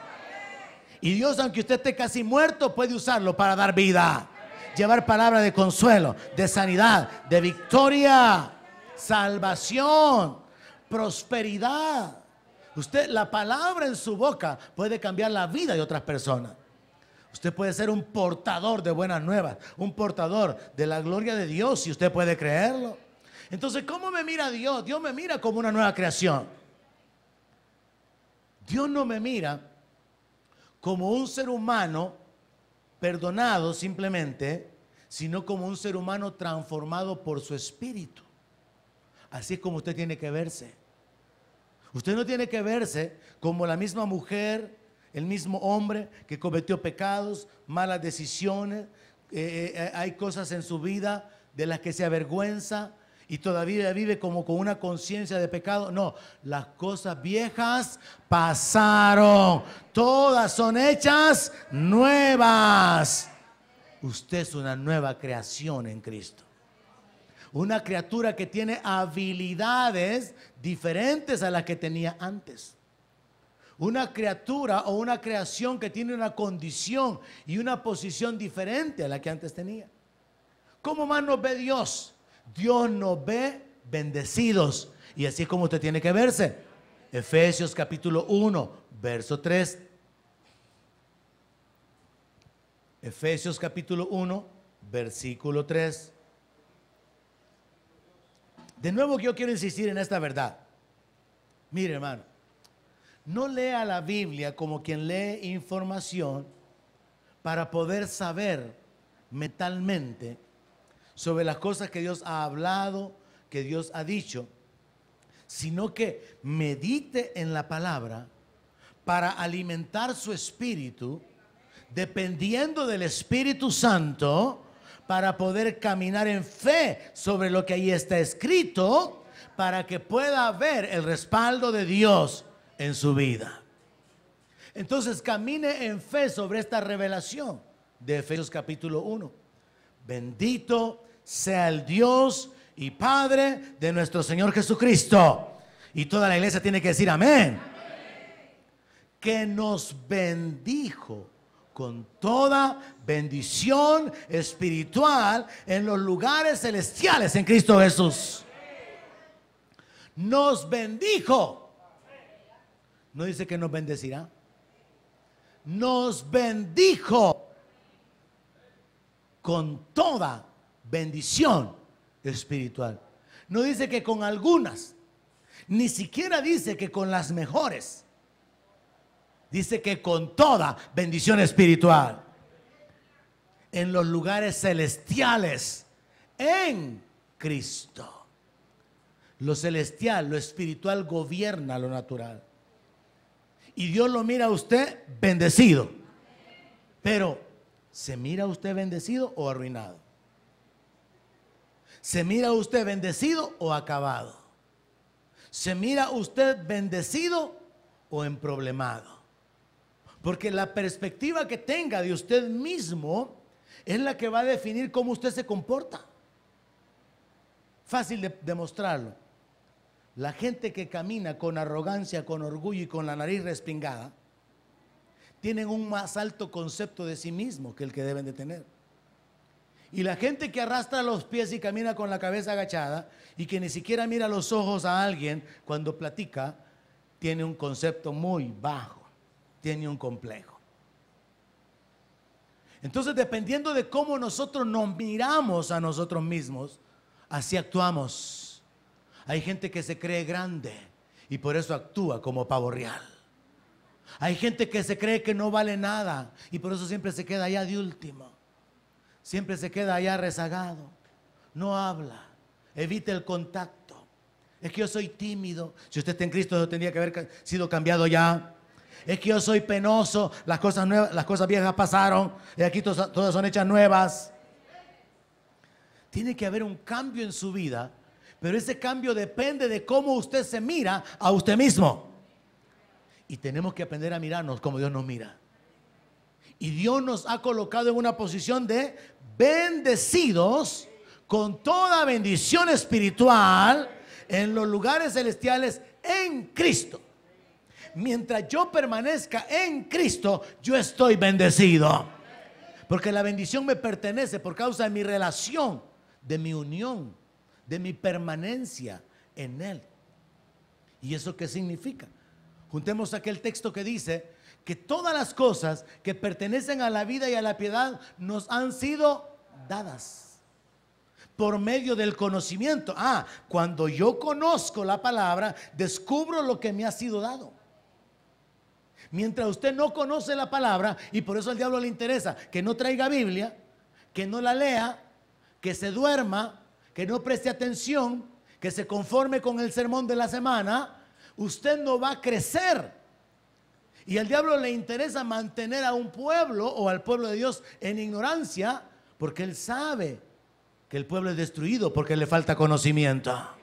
Y Dios, aunque usted esté casi muerto, puede usarlo para dar vida. Llevar palabra de consuelo, de sanidad, de victoria, salvación, prosperidad. Usted, la palabra en su boca puede cambiar la vida de otras personas. Usted puede ser un portador de buenas nuevas, un portador de la gloria de Dios, si usted puede creerlo. Entonces, ¿cómo me mira Dios? Dios me mira como una nueva creación. Dios no me mira como un ser humano perdonado simplemente, sino como un ser humano transformado por su espíritu. Así es como usted tiene que verse. Usted no tiene que verse como la misma mujer, el mismo hombre que cometió pecados, malas decisiones, hay cosas en su vida de las que se avergüenza y todavía vive como con una conciencia de pecado. No, las cosas viejas pasaron, todas son hechas nuevas. Usted es una nueva creación en Cristo. Una criatura que tiene habilidades diferentes a las que tenía antes. Una criatura o una creación que tiene una condición y una posición diferente a la que antes tenía. ¿Cómo más nos ve Dios? Dios nos ve bendecidos. Y así es como usted tiene que verse. Efesios capítulo 1, verso 3. Efesios capítulo 1, versículo 3. De nuevo yo quiero insistir en esta verdad. Mire, hermano, no lea la Biblia como quien lee información para poder saber mentalmente sobre las cosas que Dios ha hablado, que Dios ha dicho, sino que medite en la palabra para alimentar su espíritu, dependiendo del Espíritu Santo, para poder caminar en fe sobre lo que ahí está escrito, para que pueda ver el respaldo de Dios en su vida. Entonces camine en fe sobre esta revelación de Efesios capítulo 1. Bendito sea el Dios y Padre de nuestro Señor Jesucristo. Y toda la iglesia tiene que decir amén. Que nos bendijo con toda bendición espiritual en los lugares celestiales en Cristo Jesús. Nos bendijo. No dice que nos bendecirá. Nos bendijo con toda bendición espiritual. No dice que con algunas, ni siquiera dice que con las mejores. Dice que con toda bendición espiritual en los lugares celestiales en Cristo. Lo celestial, lo espiritual gobierna lo natural. Y Dios lo mira a usted bendecido. Pero, ¿se mira usted bendecido o arruinado? ¿Se mira usted bendecido o acabado? ¿Se mira usted bendecido o emproblemado? Porque la perspectiva que tenga de usted mismo es la que va a definir cómo usted se comporta. Fácil de demostrarlo. La gente que camina con arrogancia, con orgullo y con la nariz respingada, tienen un más alto concepto de sí mismo que el que deben de tener. Y la gente que arrastra los pies y camina con la cabeza agachada y que ni siquiera mira los ojos a alguien cuando platica, tiene un concepto muy bajo, tiene un complejo. Entonces, dependiendo de cómo nosotros nos miramos a nosotros mismos, así actuamos. Hay gente que se cree grande y por eso actúa como pavo real. Hay gente que se cree que no vale nada y por eso siempre se queda allá de último. Siempre se queda allá rezagado. No habla, evita el contacto. Es que yo soy tímido. Si usted está en Cristo, eso tendría que haber sido cambiado ya. Es que yo soy penoso, las cosas nuevas, las cosas viejas pasaron y aquí todas son hechas nuevas. Tiene que haber un cambio en su vida, pero ese cambio depende de cómo usted se mira a usted mismo. Y tenemos que aprender a mirarnos como Dios nos mira. Y Dios nos ha colocado en una posición de bendecidos con toda bendición espiritual en los lugares celestiales en Cristo. Mientras yo permanezca en Cristo, yo estoy bendecido. Porque la bendición me pertenece por causa de mi relación, de mi unión, de mi permanencia en Él. ¿Y eso qué significa? Juntemos aquel texto que dice que todas las cosas que pertenecen a la vida y a la piedad nos han sido dadas por medio del conocimiento. Cuando yo conozco la palabra, descubro lo que me ha sido dado. Mientras usted no conoce la palabra, y por eso al diablo le interesa que no traiga Biblia, que no la lea, que se duerma, que no preste atención, que se conforme con el sermón de la semana, usted no va a crecer. Y al diablo le interesa mantener a un pueblo o al pueblo de Dios en ignorancia, porque él sabe que el pueblo es destruido porque le falta conocimiento.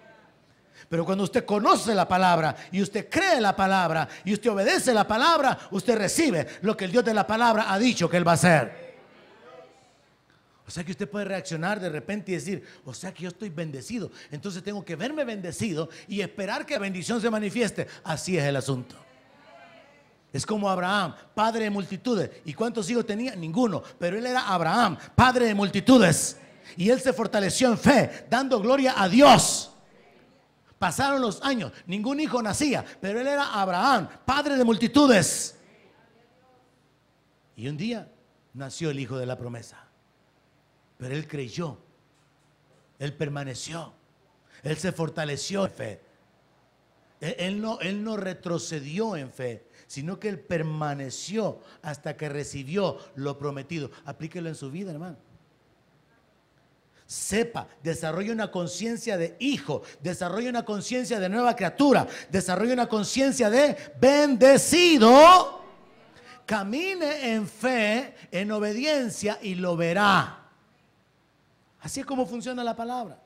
Pero cuando usted conoce la palabra y usted cree la palabra y usted obedece la palabra, usted recibe lo que el Dios de la palabra ha dicho que Él va a hacer. O sea que usted puede reaccionar de repente y decir, o sea que yo estoy bendecido, entonces tengo que verme bendecido y esperar que la bendición se manifieste. Así es el asunto. Es como Abraham, padre de multitudes. ¿Y cuántos hijos tenía? Ninguno. Pero él era Abraham, padre de multitudes. Y él se fortaleció en fe, dando gloria a Dios. Pasaron los años, ningún hijo nacía, pero él era Abraham, padre de multitudes. Y un día nació el hijo de la promesa. Pero él creyó, él permaneció, él se fortaleció en fe. Él no retrocedió en fe, sino que él permaneció hasta que recibió lo prometido. Aplíquelo en su vida, hermano. Sepa, desarrolle una conciencia de hijo, desarrolle una conciencia de nueva criatura, desarrolle una conciencia de bendecido. Camine en fe, en obediencia y lo verá. Así es como funciona la palabra.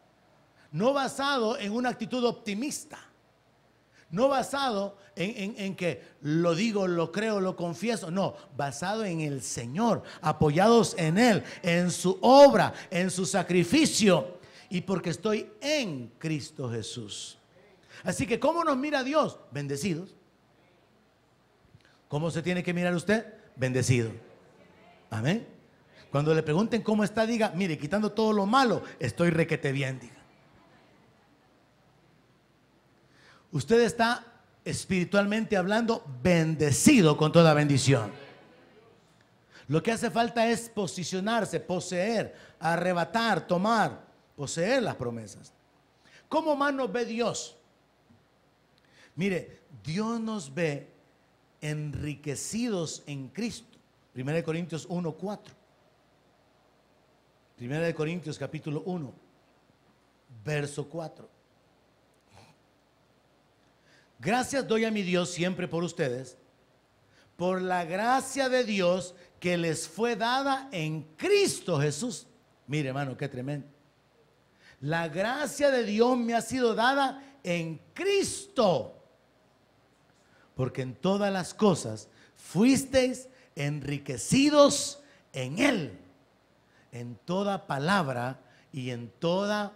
No basado en una actitud optimista. No basado en que lo digo, lo creo, lo confieso. No, basado en el Señor, apoyados en Él, en su obra, en su sacrificio. Y porque estoy en Cristo Jesús. Así que, ¿cómo nos mira Dios? Bendecidos. ¿Cómo se tiene que mirar usted? Bendecido. Amén. Cuando le pregunten cómo está, diga, mire, quitando todo lo malo, estoy requete bien, diga. Usted está espiritualmente hablando bendecido con toda bendición. Lo que hace falta es posicionarse, poseer, arrebatar, tomar, poseer las promesas. ¿Cómo más nos ve Dios? Mire, Dios nos ve enriquecidos en Cristo. 1 Corintios 1:4. 1 Corintios capítulo 1, verso 4. Gracias doy a mi Dios siempre por ustedes, por la gracia de Dios que les fue dada en Cristo Jesús. Mire, hermano, qué tremendo. La gracia de Dios me ha sido dada en Cristo, porque en todas las cosas fuisteis enriquecidos en Él, en toda palabra y en toda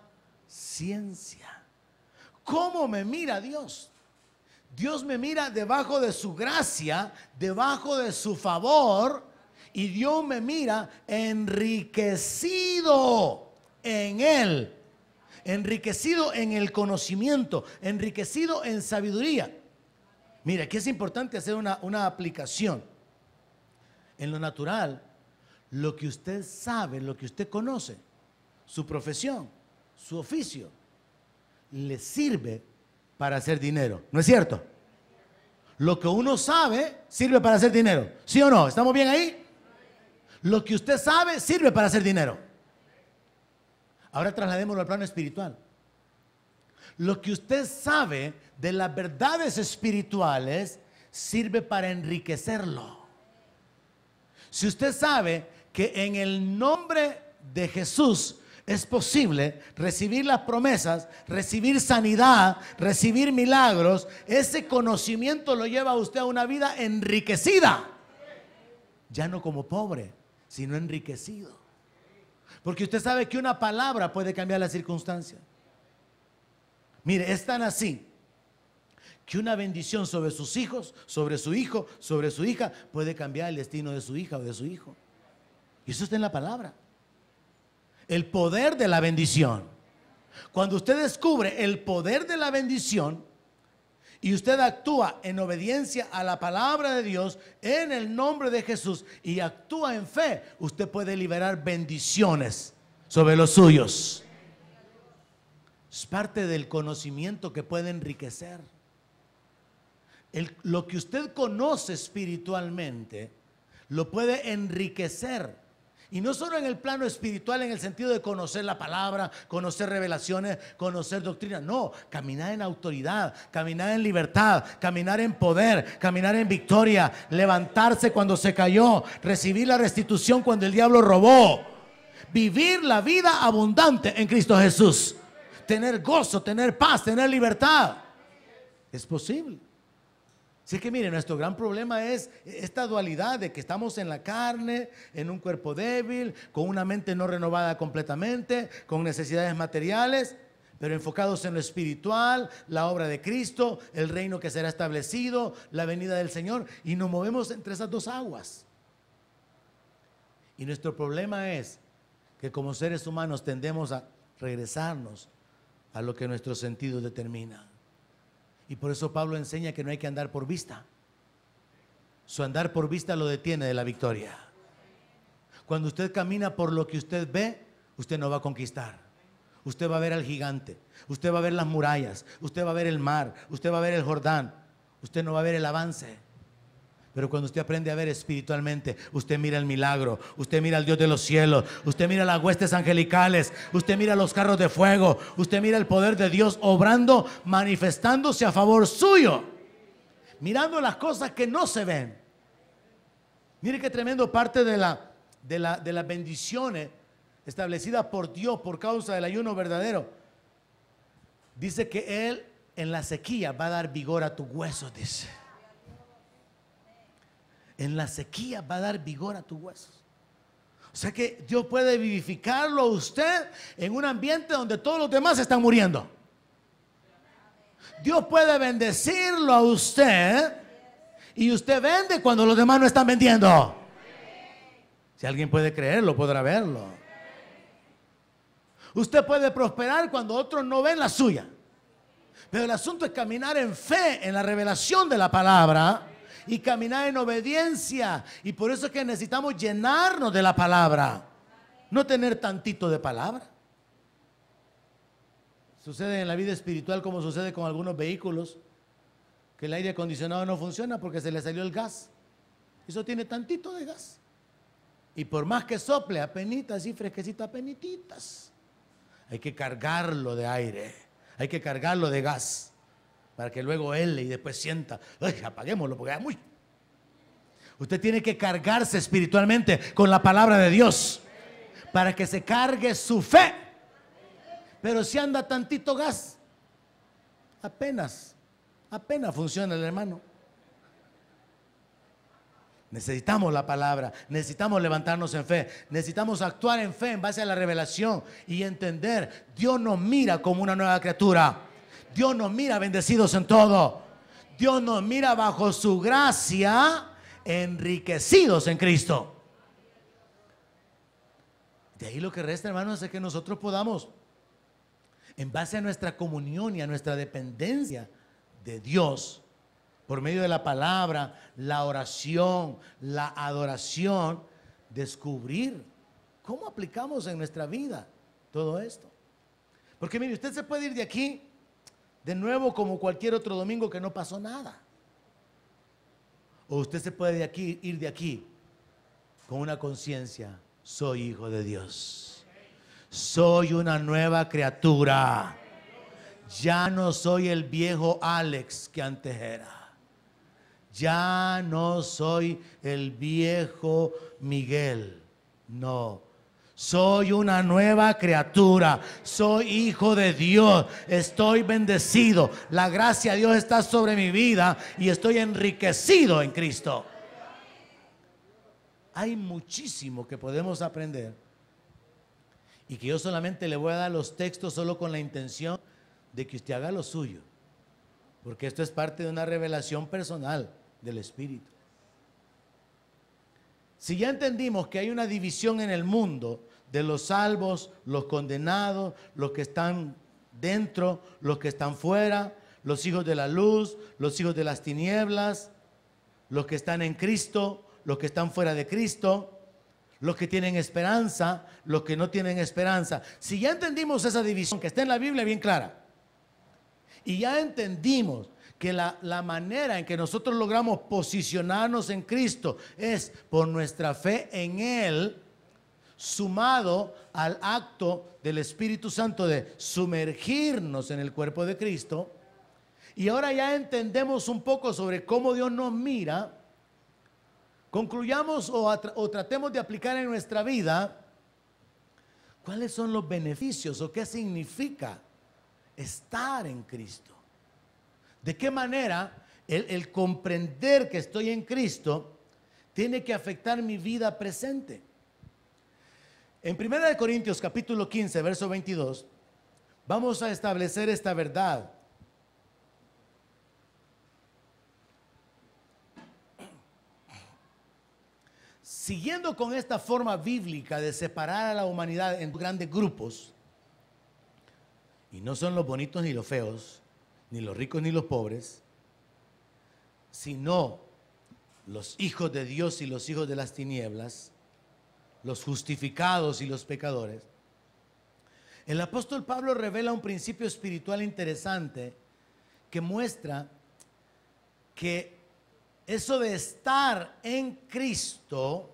ciencia. ¿Cómo me mira Dios? Dios me mira debajo de su gracia, debajo de su favor, y Dios me mira enriquecido en Él, enriquecido en el conocimiento, enriquecido en sabiduría. Mira, aquí es importante hacer una aplicación. En lo natural, lo que usted sabe, lo que usted conoce, su profesión, su oficio, le sirve para hacer dinero. ¿No es cierto? Lo que uno sabe sirve para hacer dinero. ¿Sí o no? ¿Estamos bien ahí? Lo que usted sabe sirve para hacer dinero. Ahora trasladémoslo al plano espiritual. Lo que usted sabe de las verdades espirituales sirve para enriquecerlo. Si usted sabe que en el nombre de Jesús es posible recibir las promesas, recibir sanidad, recibir milagros, ese conocimiento lo lleva a usted a una vida enriquecida. Ya no como pobre, sino enriquecido. Porque usted sabe que una palabra puede cambiar la circunstancia. Mire, es tan así que una bendición sobre sus hijos, sobre su hijo, sobre su hija, puede cambiar el destino de su hija o de su hijo. Y eso está en la palabra. El poder de la bendición. Cuando usted descubre el poder de la bendición y usted actúa en obediencia a la palabra de Dios en el nombre de Jesús y actúa en fe, usted puede liberar bendiciones sobre los suyos. Es parte del conocimiento que puede enriquecer. Lo que usted conoce espiritualmente lo puede enriquecer. Y no solo en el plano espiritual, en el sentido de conocer la palabra, conocer revelaciones, conocer doctrina. No, caminar en autoridad, caminar en libertad, caminar en poder, caminar en victoria, levantarse cuando se cayó, recibir la restitución cuando el diablo robó, vivir la vida abundante en Cristo Jesús, tener gozo, tener paz, tener libertad. Es posible. Así que mire, nuestro gran problema es esta dualidad de que estamos en la carne, en un cuerpo débil, con una mente no renovada completamente, con necesidades materiales, pero enfocados en lo espiritual, la obra de Cristo, el reino que será establecido, la venida del Señor, y nos movemos entre esas dos aguas. Y nuestro problema es que como seres humanos tendemos a regresarnos a lo que nuestros sentidos determinan. Y por eso Pablo enseña que no hay que andar por vista. Su andar por vista lo detiene de la victoria. Cuando usted camina por lo que usted ve, usted no va a conquistar. Usted va a ver al gigante, usted va a ver las murallas, usted va a ver el mar, usted va a ver el Jordán. Usted no va a ver el avance. Pero cuando usted aprende a ver espiritualmente, usted mira el milagro, usted mira al Dios de los cielos, usted mira las huestes angelicales, usted mira los carros de fuego, usted mira el poder de Dios obrando, manifestándose a favor suyo, mirando las cosas que no se ven. Mire qué tremendo, parte de las bendiciones establecidas por Dios por causa del ayuno verdadero. Dice que Él en la sequía va a dar vigor a tus huesos, dice. En la sequía va a dar vigor a tus huesos. O sea que Dios puede vivificarlo a usted en un ambiente donde todos los demás están muriendo. Dios puede bendecirlo a usted y usted vende cuando los demás no están vendiendo. Si alguien puede creerlo, podrá verlo. Usted puede prosperar cuando otros no ven la suya. Pero el asunto es caminar en fe, en la revelación de la palabra, y caminar en obediencia. Y por eso es que necesitamos llenarnos de la palabra, no tener tantito de palabra. Sucede en la vida espiritual como sucede con algunos vehículos, que el aire acondicionado no funciona porque se le salió el gas. Eso tiene tantito de gas. Y por más que sople, apenitas, así fresquecito, apenititas, hay que cargarlo de aire, hay que cargarlo de gas, para que luego él y después sienta, ay, apaguémoslo porque es muy. Usted tiene que cargarse espiritualmente con la palabra de Dios para que se cargue su fe. Pero si anda tantito gas, apenas funciona el hermano. Necesitamos la palabra, necesitamos levantarnos en fe, necesitamos actuar en fe en base a la revelación y entender, Dios nos mira como una nueva criatura. Dios nos mira bendecidos en todo. Dios nos mira bajo su gracia, enriquecidos en Cristo. De ahí lo que resta, hermanos, es que nosotros podamos, en base a nuestra comunión y a nuestra dependencia de Dios, por medio de la palabra, la oración, la adoración, descubrir cómo aplicamos en nuestra vida todo esto. Porque mire, usted se puede ir de aquí de nuevo como cualquier otro domingo que no pasó nada. O usted se puede ir de aquí con una conciencia: soy hijo de Dios. Soy una nueva criatura. Ya no soy el viejo Alex que antes era. Ya no soy el viejo Miguel. No. Soy una nueva criatura. Soy hijo de Dios. Estoy bendecido. La gracia de Dios está sobre mi vida y estoy enriquecido en Cristo. Hay muchísimo que podemos aprender y que yo solamente le voy a dar los textos solo con la intención de que usted haga lo suyo, porque esto es parte de una revelación personal del Espíritu. Si ya entendimos que hay una división en el mundo de los salvos, los condenados, los que están dentro, los que están fuera, los hijos de la luz, los hijos de las tinieblas, los que están en Cristo, los que están fuera de Cristo, los que tienen esperanza, los que no tienen esperanza. Si ya entendimos esa división que está en la Biblia bien clara, y ya entendimos que la manera en que nosotros logramos posicionarnos en Cristo es por nuestra fe en Él, sumado al acto del Espíritu Santo de sumergirnos en el cuerpo de Cristo, y ahora ya entendemos un poco sobre cómo Dios nos mira, concluyamos o tratemos de aplicar en nuestra vida cuáles son los beneficios o qué significa estar en Cristo. De qué manera el comprender que estoy en Cristo tiene que afectar mi vida presente. En 1 Corintios capítulo 15, verso 22, vamos a establecer esta verdad. Siguiendo con esta forma bíblica de separar a la humanidad en grandes grupos, y no son los bonitos ni los feos, ni los ricos ni los pobres, sino los hijos de Dios y los hijos de las tinieblas, los justificados y los pecadores. El apóstol Pablo revela un principio espiritual interesante que muestra que eso de estar en Cristo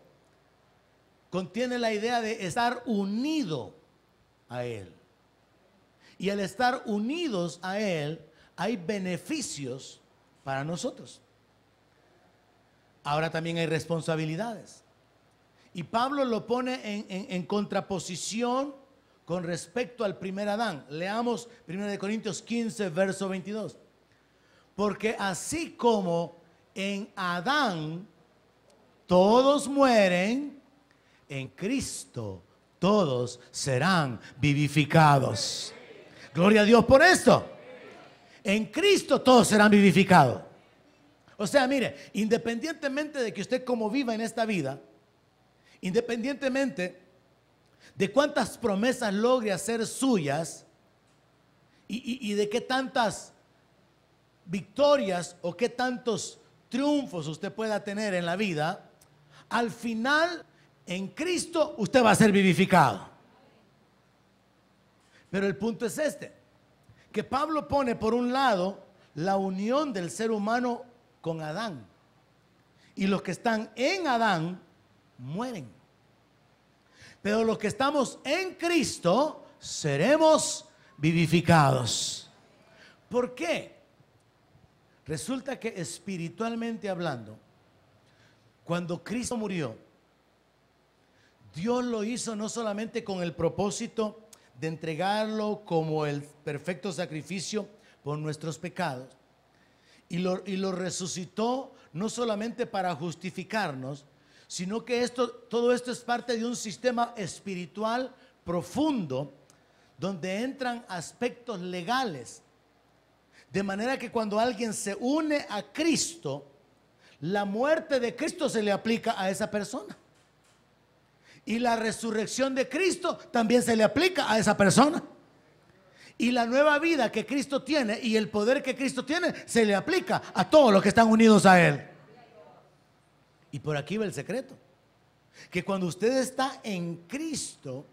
contiene la idea de estar unido a Él. Y al estar unidos a Él, hay beneficios para nosotros. Ahora también hay responsabilidades. Y Pablo lo pone en contraposición con respecto al primer Adán. Leamos 1 Corintios 15, verso 22. Porque así como en Adán todos mueren, en Cristo todos serán vivificados. Gloria a Dios por esto. En Cristo todos serán vivificados. O sea, mire, independientemente de que usted como viva en esta vida, independientemente de cuántas promesas logre hacer suyas y de qué tantas victorias o qué tantos triunfos usted pueda tener en la vida, al final en Cristo usted va a ser vivificado. Pero el punto es este, que Pablo pone por un lado la unión del ser humano con Adán, y los que están en Adán mueren, pero los que estamos en Cristo seremos vivificados. ¿Por qué? Resulta que espiritualmente hablando, cuando Cristo murió, Dios lo hizo no solamente con el propósito de entregarlo como el perfecto sacrificio por nuestros pecados, y lo resucitó no solamente para justificarnos, sino que todo esto es parte de un sistema espiritual profundo donde entran aspectos legales. De manera que cuando alguien se une a Cristo, la muerte de Cristo se le aplica a esa persona. Y la resurrección de Cristo también se le aplica a esa persona. Y la nueva vida que Cristo tiene y el poder que Cristo tiene se le aplica a todos los que están unidos a Él. Y por aquí va el secreto. Que cuando usted está en Cristo,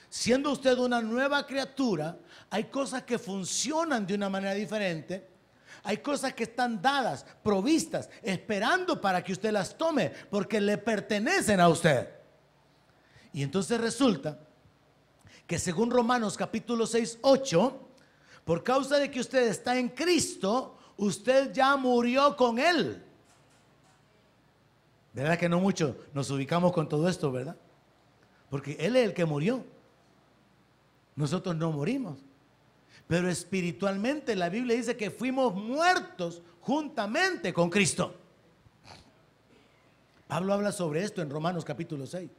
siendo usted una nueva criatura, hay cosas que funcionan de una manera diferente. Hay cosas que están dadas, provistas, esperando para que usted las tome, porque le pertenecen a usted. Y entonces resulta que según Romanos capítulo 6, 8, por causa de que usted está en Cristo, usted ya murió con Él. ¿Verdad que no mucho nos ubicamos con todo esto, verdad? Porque Él es el que murió. Nosotros no morimos. Pero espiritualmente la Biblia dice que fuimos muertos juntamente con Cristo. Pablo habla sobre esto en Romanos capítulo 6.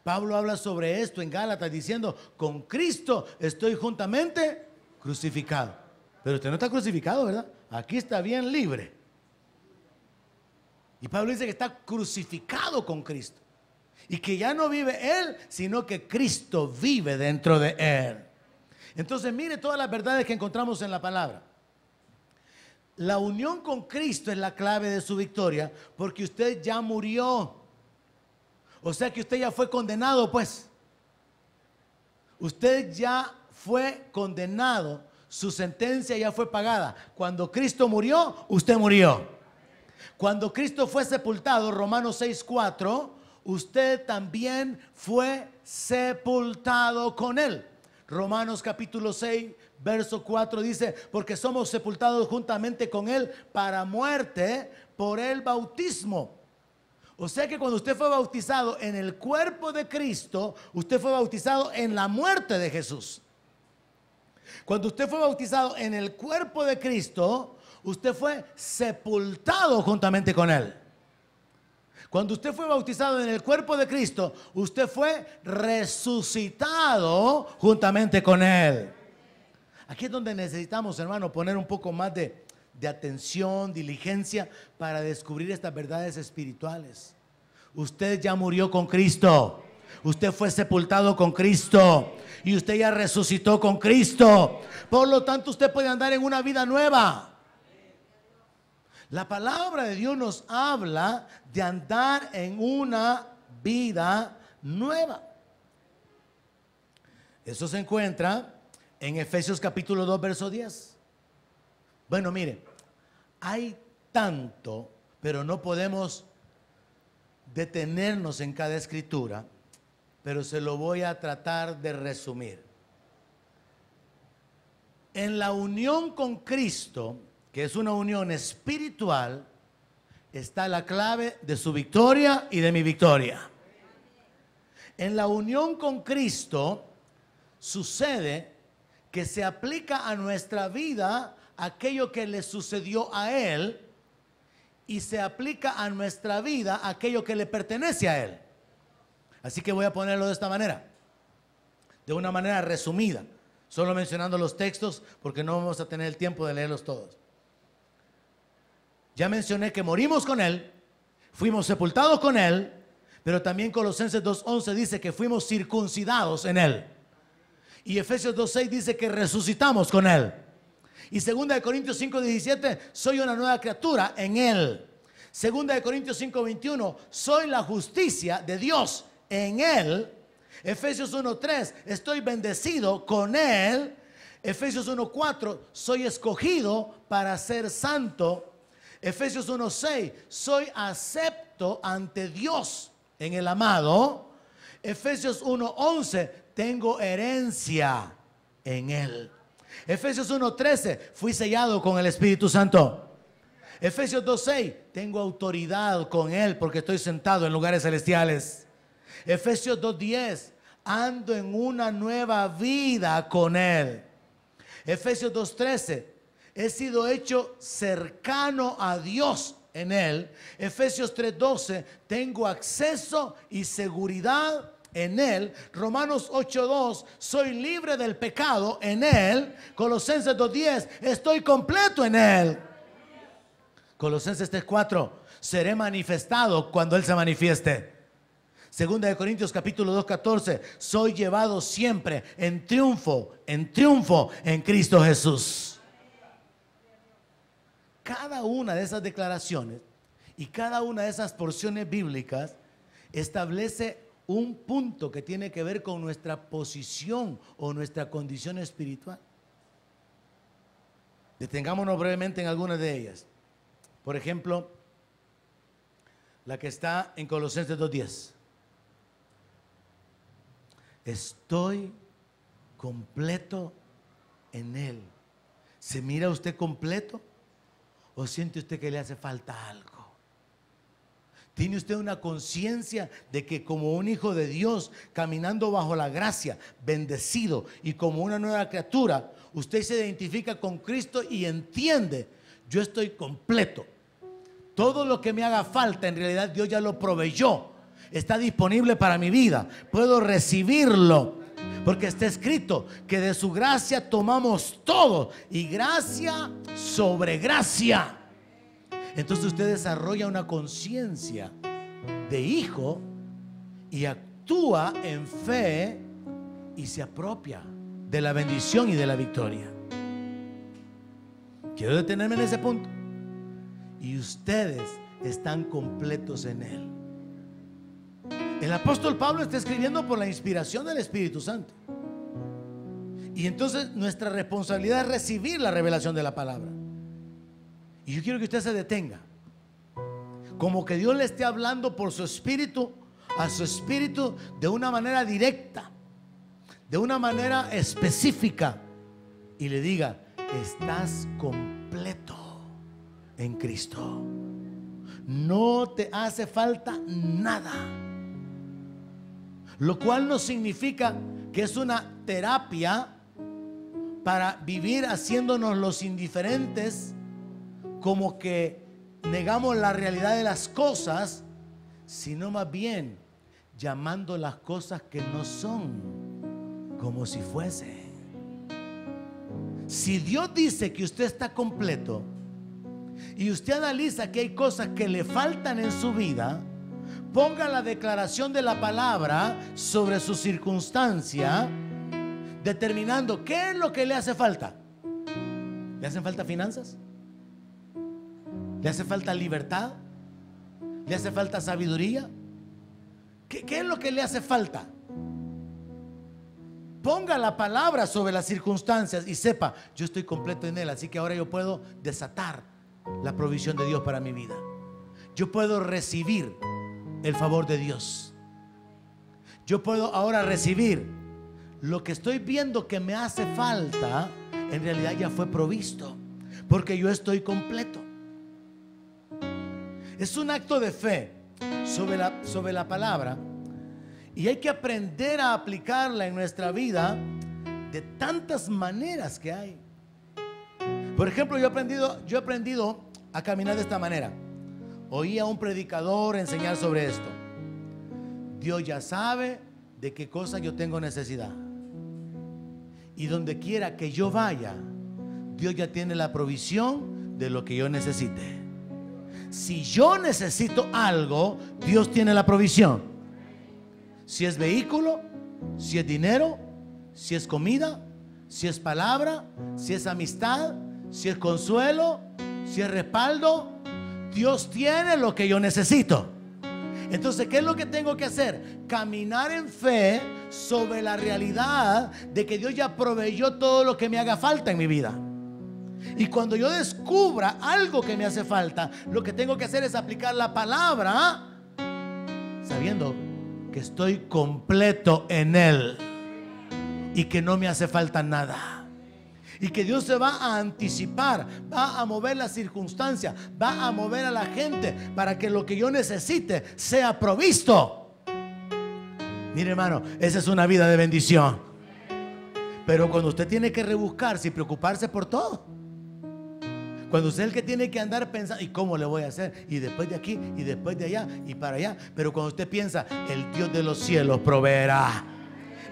Pablo habla sobre esto en Gálatas diciendo, con Cristo estoy juntamente crucificado. Pero usted no está crucificado, ¿verdad? Aquí está bien libre. Y Pablo dice que está crucificado con Cristo. Y que ya no vive Él, sino que Cristo vive dentro de Él. Entonces mire todas las verdades que encontramos en la palabra. La unión con Cristo es la clave de su victoria, porque usted ya murió. O sea que usted ya fue condenado, pues. Usted ya fue condenado. Su sentencia ya fue pagada. Cuando Cristo murió, usted murió. Cuando Cristo fue sepultado, Romanos 6:4, usted también fue sepultado con Él. Romanos capítulo 6, verso 4 dice, porque somos sepultados juntamente con Él para muerte por el bautismo. O sea que cuando usted fue bautizado en el cuerpo de Cristo, usted fue bautizado en la muerte de Jesús. Cuando usted fue bautizado en el cuerpo de Cristo, usted fue sepultado juntamente con Él. Cuando usted fue bautizado en el cuerpo de Cristo, usted fue resucitado juntamente con Él. Aquí es donde necesitamos, hermano, poner un poco más de atención, diligencia para descubrir estas verdades espirituales. Usted ya murió con Cristo. Usted fue sepultado con Cristo. Y usted ya resucitó con Cristo. Por lo tanto, usted puede andar en una vida nueva. La palabra de Dios nos habla de andar en una vida nueva. Eso se encuentra en Efesios capítulo 2, verso 10. Bueno, mire, hay tanto, pero no podemos detenernos en cada escritura, pero se lo voy a tratar de resumir. En la unión con Cristo, que es una unión espiritual, está la clave de su victoria y de mi victoria. En la unión con Cristo sucede que se aplica a nuestra vida aquello que le sucedió a Él y se aplica a nuestra vida aquello que le pertenece a Él. Así que voy a ponerlo de esta manera, de una manera resumida, solo mencionando los textos porque no vamos a tener el tiempo de leerlos todos. Ya mencioné que morimos con Él, fuimos sepultados con Él, pero también Colosenses 2:11 dice que fuimos circuncidados en Él. Y Efesios 2:6 dice que resucitamos con Él. Y 2 Corintios 5:17, soy una nueva criatura en Él. 2 Corintios 5:21, soy la justicia de Dios en Él. Efesios 1:3, estoy bendecido con Él. Efesios 1:4, soy escogido para ser santo. Efesios 1:6, soy acepto ante Dios en el amado. Efesios 1:11, tengo herencia en Él. Efesios 1:13, fui sellado con el Espíritu Santo. Efesios 2:6, tengo autoridad con Él porque estoy sentado en lugares celestiales. Efesios 2:10, ando en una nueva vida con Él. Efesios 2:13, he sido hecho cercano a Dios en Él. Efesios 3:12, tengo acceso y seguridad en Él. Romanos 8:2, soy libre del pecado en Él. Colosenses 2:10, estoy completo en Él. Colosenses 3:4, seré manifestado cuando Él se manifieste. Segunda de Corintios capítulo 2:14, soy llevado siempre en triunfo en Cristo Jesús. Cada una de esas declaraciones y cada una de esas porciones bíblicas establece un punto que tiene que ver con nuestra posición o nuestra condición espiritual. Detengámonos brevemente en algunas de ellas. Por ejemplo, la que está en Colosenses 2:10. Estoy completo en Él. ¿Se mira usted completo o siente usted que le hace falta algo? ¿Tiene usted una conciencia de que como un hijo de Dios, caminando bajo la gracia, bendecido y como una nueva criatura, usted se identifica con Cristo y entiende, yo estoy completo? Todo lo que me haga falta, en realidad Dios ya lo proveyó. Está disponible para mi vida. Puedo recibirlo. Porque está escrito que de su gracia tomamos todo. Y gracia sobre gracia. Entonces usted desarrolla una conciencia de hijo y actúa en fe y se apropia de la bendición y de la victoria. Quiero detenerme en ese punto. Y ustedes están completos en Él. El apóstol Pablo está escribiendo por la inspiración del Espíritu Santo. Y entonces nuestra responsabilidad es recibir la revelación de la palabra. Y yo quiero que usted se detenga. Como que Dios le esté hablando por su espíritu, a su espíritu, de una manera directa, de una manera específica. Y le diga, estás completo en Cristo. No te hace falta nada. Lo cual no significa que es una terapia para vivir haciéndonos los indiferentes, como que negamos la realidad de las cosas, sino más bien llamando las cosas que no son como si fuese. Si Dios dice que usted está completo y usted analiza que hay cosas que le faltan en su vida, ponga la declaración de la palabra sobre su circunstancia, determinando qué es lo que le hace falta. ¿Le hacen falta finanzas? ¿Le hace falta libertad? ¿Le hace falta sabiduría? ¿Qué es lo que le hace falta? Ponga la palabra sobre las circunstancias y sepa, yo estoy completo en Él, así que ahora yo puedo desatar la provisión de Dios para mi vida. Yo puedo recibir el favor de Dios. Yo puedo ahora recibir lo que estoy viendo que me hace falta. En realidad ya fue provisto, porque yo estoy completo. Es un acto de fe sobre la palabra, y hay que aprender a aplicarla en nuestra vida de tantas maneras que hay. Por ejemplo, yo he aprendido a caminar de esta manera. Oí a un predicador enseñar sobre esto. Dios ya sabe de qué cosa yo tengo necesidad. Y donde quiera que yo vaya, Dios ya tiene la provisión de lo que yo necesite. Si yo necesito algo, Dios tiene la provisión. Si es vehículo, si es dinero, si es comida, si es palabra, si es amistad, si es consuelo, si es respaldo, Dios tiene lo que yo necesito. Entonces, ¿qué es lo que tengo que hacer? Caminar en fe sobre la realidad de que Dios ya proveyó todo lo que me haga falta en mi vida. Y cuando yo descubra algo que me hace falta, lo que tengo que hacer es aplicar la palabra, sabiendo que estoy completo en Él y que no me hace falta nada. Y que Dios se va a anticipar, va a mover las circunstancias, va a mover a la gente para que lo que yo necesite sea provisto. Mire, hermano, esa es una vida de bendición. Pero cuando usted tiene que rebuscarse y preocuparse por todo, Cuando usted es el que tiene que andar pensando, ¿y cómo le voy a hacer? Y después de aquí, y después de allá, y para allá. Pero cuando usted piensa, el Dios de los cielos proveerá.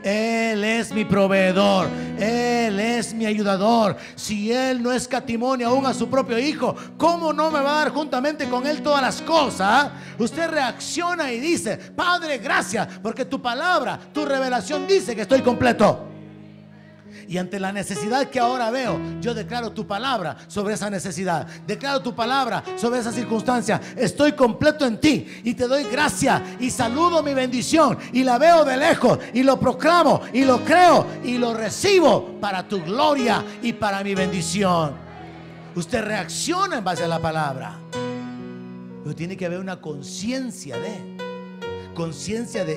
Él es mi proveedor, Él es mi ayudador. Si Él no escatimó ni aún a su propio Hijo, ¿cómo no me va a dar juntamente con Él todas las cosas? Usted reacciona y dice: Padre, gracias, porque tu palabra, tu revelación dice que estoy completo. Y ante la necesidad que ahora veo, yo declaro tu palabra sobre esa necesidad. Declaro tu palabra sobre esa circunstancia. Estoy completo en ti y te doy gracias y saludo mi bendición y la veo de lejos y lo proclamo y lo creo y lo recibo para tu gloria y para mi bendición. Usted reacciona en base a la palabra, pero tiene que haber una conciencia de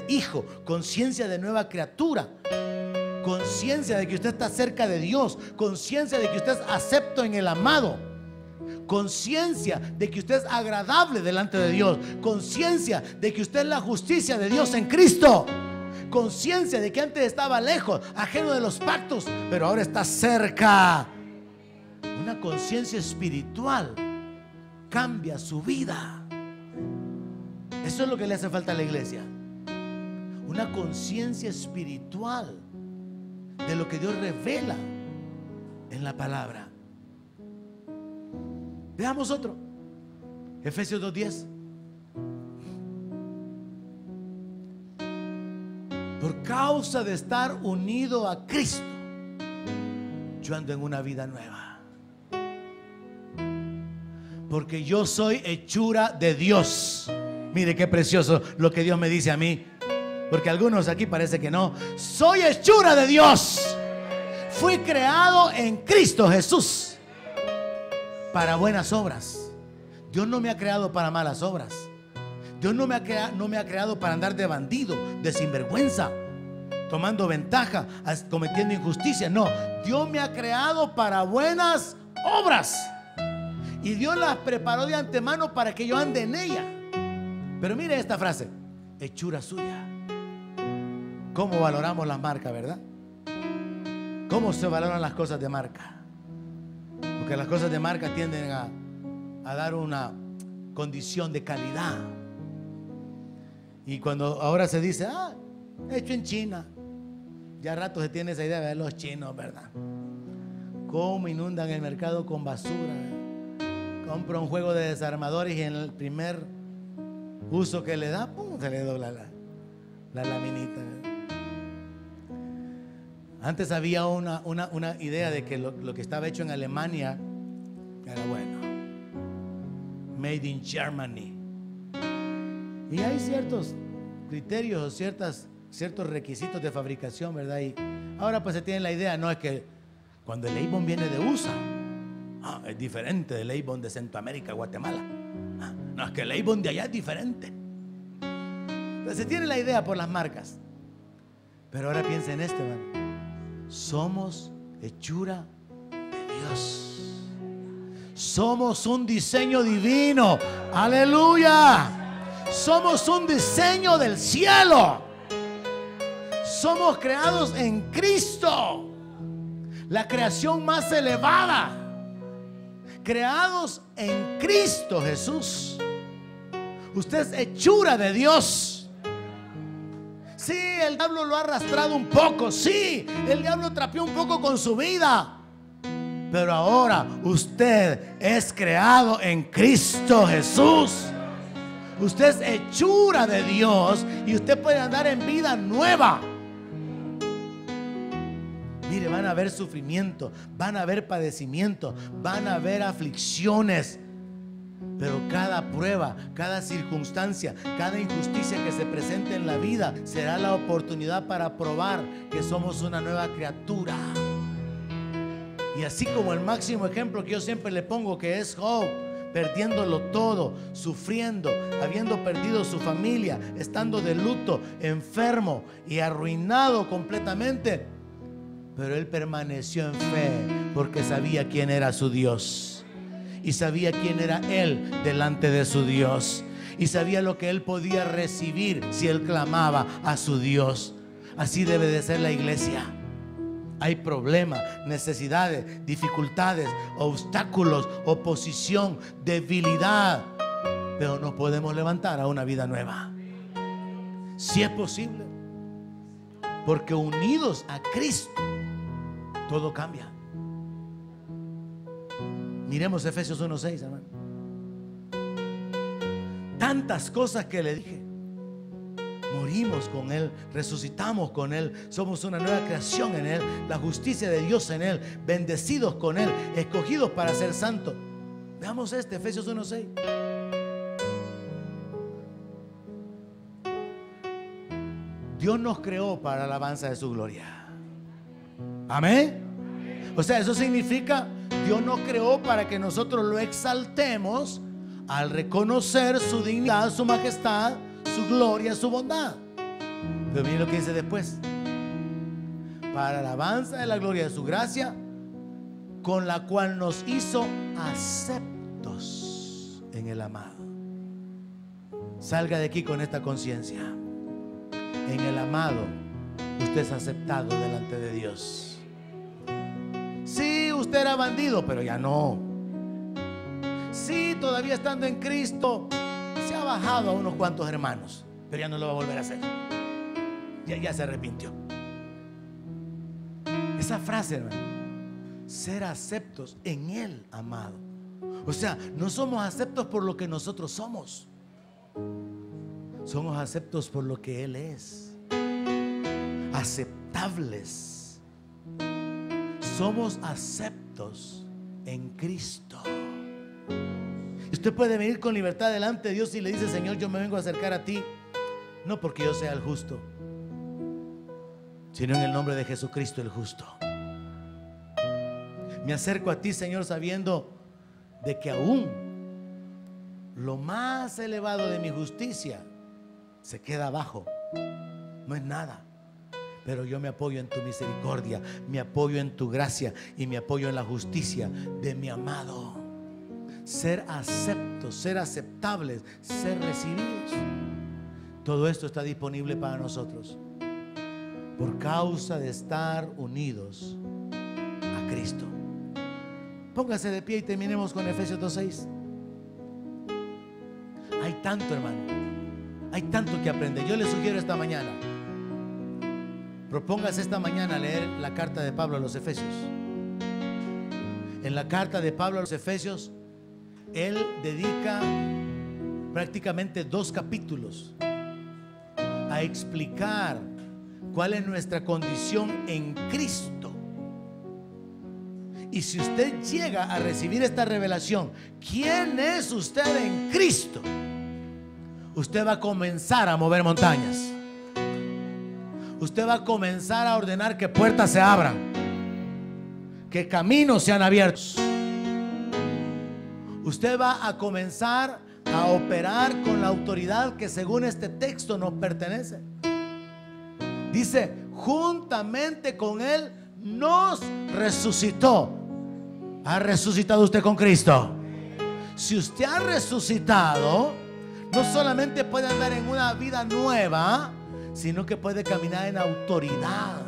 hijo, conciencia de nueva criatura, conciencia de que usted está cerca de Dios, conciencia de que usted es acepto en el amado, conciencia de que usted es agradable delante de Dios, conciencia de que usted es la justicia de Dios en Cristo, conciencia de que antes estaba lejos, ajeno de los pactos, pero ahora está cerca. Una conciencia espiritual cambia su vida. Eso es lo que le hace falta a la iglesia, una conciencia espiritual de lo que Dios revela en la palabra. Veamos otro, Efesios 2:10. Por causa de estar unido a Cristo, yo ando en una vida nueva, porque yo soy hechura de Dios. Mire qué precioso lo que Dios me dice a mí, porque algunos aquí parece que no. Soy hechura de Dios. Fui creado en Cristo Jesús para buenas obras. Dios no me ha creado para malas obras. Dios no me ha creado para andar de bandido, de sinvergüenza, tomando ventaja, cometiendo injusticia. No, Dios me ha creado para buenas obras, y Dios las preparó de antemano para que yo ande en ella. Pero mire esta frase: hechura suya. ¿Cómo valoramos las marcas, verdad? ¿Cómo se valoran las cosas de marca? Porque las cosas de marca tienden a dar una condición de calidad. Y cuando ahora se dice, hecho en China, ya a rato se tiene esa idea de ver los chinos, ¿verdad? Cómo inundan el mercado con basura. Compra un juego de desarmadores y en el primer uso que le da, ¡pum!, se le dobla la laminita, ¿verdad? Antes había una idea de que lo que estaba hecho en Alemania era bueno, made in Germany. Y hay ciertos criterios o ciertos requisitos de fabricación, ¿verdad? Y ahora pues se tiene la idea, no es que cuando el Avon viene de USA, es diferente del Avon de Centroamérica, Guatemala. No, es que el Avon de allá es diferente. Entonces se tiene la idea por las marcas. Pero ahora piensa en esto, hermano. Somos hechura de Dios. Somos un diseño divino. Aleluya. Somos un diseño del cielo. Somos creados en Cristo, la creación más elevada. Creados en Cristo Jesús. Usted es hechura de Dios. Sí, el diablo lo ha arrastrado un poco. Sí, el diablo trapeó un poco con su vida. Pero ahora usted es creado en Cristo Jesús. Usted es hechura de Dios y usted puede andar en vida nueva. Mire, van a haber sufrimiento, van a haber padecimiento, van a haber aflicciones. Pero cada prueba, cada circunstancia, cada injusticia que se presente en la vida será la oportunidad para probar que somos una nueva criatura. Y así como el máximo ejemplo que yo siempre le pongo, que es Job, perdiéndolo todo, sufriendo, habiendo perdido su familia, estando de luto, enfermo y arruinado completamente, pero él permaneció en fe porque sabía quién era su Dios. Y sabía quién era él delante de su Dios. Y sabía lo que él podía recibir si él clamaba a su Dios. Así debe de ser la iglesia. Hay problemas, necesidades, dificultades, obstáculos, oposición, debilidad, pero nos podemos levantar a una vida nueva. Si es posible, porque unidos a Cristo todo cambia. Miremos Efesios 1:6, hermano. Tantas cosas que le dije. Morimos con Él, resucitamos con Él, somos una nueva creación en Él, la justicia de Dios en Él, bendecidos con Él, escogidos para ser santos. Veamos Efesios 1:6. Dios nos creó para la alabanza de su gloria. Amén. O sea, eso significa, Dios nos creó para que nosotros lo exaltemos al reconocer su dignidad, su majestad, su gloria, su bondad. Pero miren lo que dice después: para la alabanza de la gloria de su gracia, con la cual nos hizo aceptos en el amado. Salga de aquí con esta conciencia. En el amado usted es aceptado delante de Dios. Sí, usted era bandido, pero ya no. Sí, todavía estando en Cristo se ha bajado a unos cuantos hermanos, pero ya no lo va a volver a hacer. Ya se arrepintió. Esa frase, hermano, ser aceptos en Él, amado. O sea, no somos aceptos por lo que nosotros somos. Somos aceptos por lo que Él es. Aceptables. Somos aceptos en Cristo. Usted puede venir con libertad delante de Dios y le dice: Señor, yo me vengo a acercar a ti, no porque yo sea el justo, sino en el nombre de Jesucristo el justo. Me acerco a ti, Señor, sabiendo de que aún lo más elevado de mi justicia se queda abajo, no es nada. Pero yo me apoyo en tu misericordia, me apoyo en tu gracia y me apoyo en la justicia de mi amado. Ser aceptos, ser aceptables, ser recibidos. Todo esto está disponible para nosotros por causa de estar unidos a Cristo. Póngase de pie y terminemos con Efesios 2:6. Hay tanto, hermano, hay tanto que aprender. Yo le sugiero esta mañana, propóngase esta mañana leer la carta de Pablo a los Efesios. En la carta de Pablo a los Efesios, él dedica prácticamente 2 capítulos a explicar cuál es nuestra condición en Cristo. Y si usted llega a recibir esta revelación, ¿quién es usted en Cristo? Usted va a comenzar a mover montañas. Usted va a comenzar a ordenar que puertas se abran, que caminos sean abiertos. Usted va a comenzar a operar con la autoridad que según este texto nos pertenece. Dice: juntamente con Él nos resucitó. ¿Ha resucitado usted con Cristo? Si usted ha resucitado, no solamente puede andar en una vida nueva, sino que puede caminar en autoridad.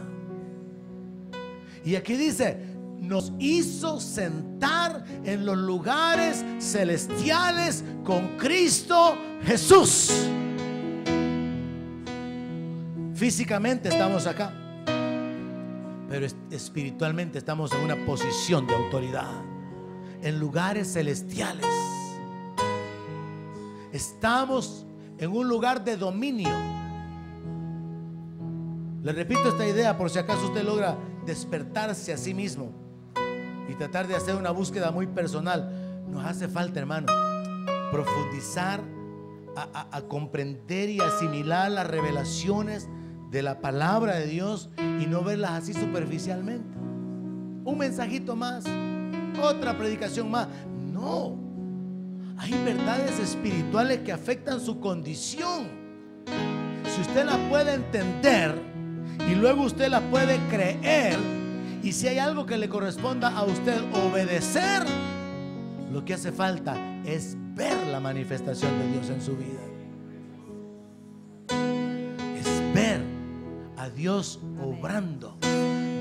Y aquí dice: nos hizo sentar en los lugares celestiales con Cristo Jesús. Físicamente estamos acá, pero espiritualmente estamos en una posición de autoridad, en lugares celestiales. Estamos en un lugar de dominio. Le repito esta idea por si acaso usted logra despertarse a sí mismo y tratar de hacer una búsqueda muy personal. Nos hace falta, hermano, profundizar a comprender y asimilar las revelaciones de la palabra de Dios y no verlas así superficialmente. Un mensajito más, otra predicación más. No, hay verdades espirituales que afectan su condición. Si usted la puede entender y luego usted la puede creer, y si hay algo que le corresponda a usted obedecer, lo que hace falta es ver la manifestación de Dios en su vida. Es ver a Dios obrando,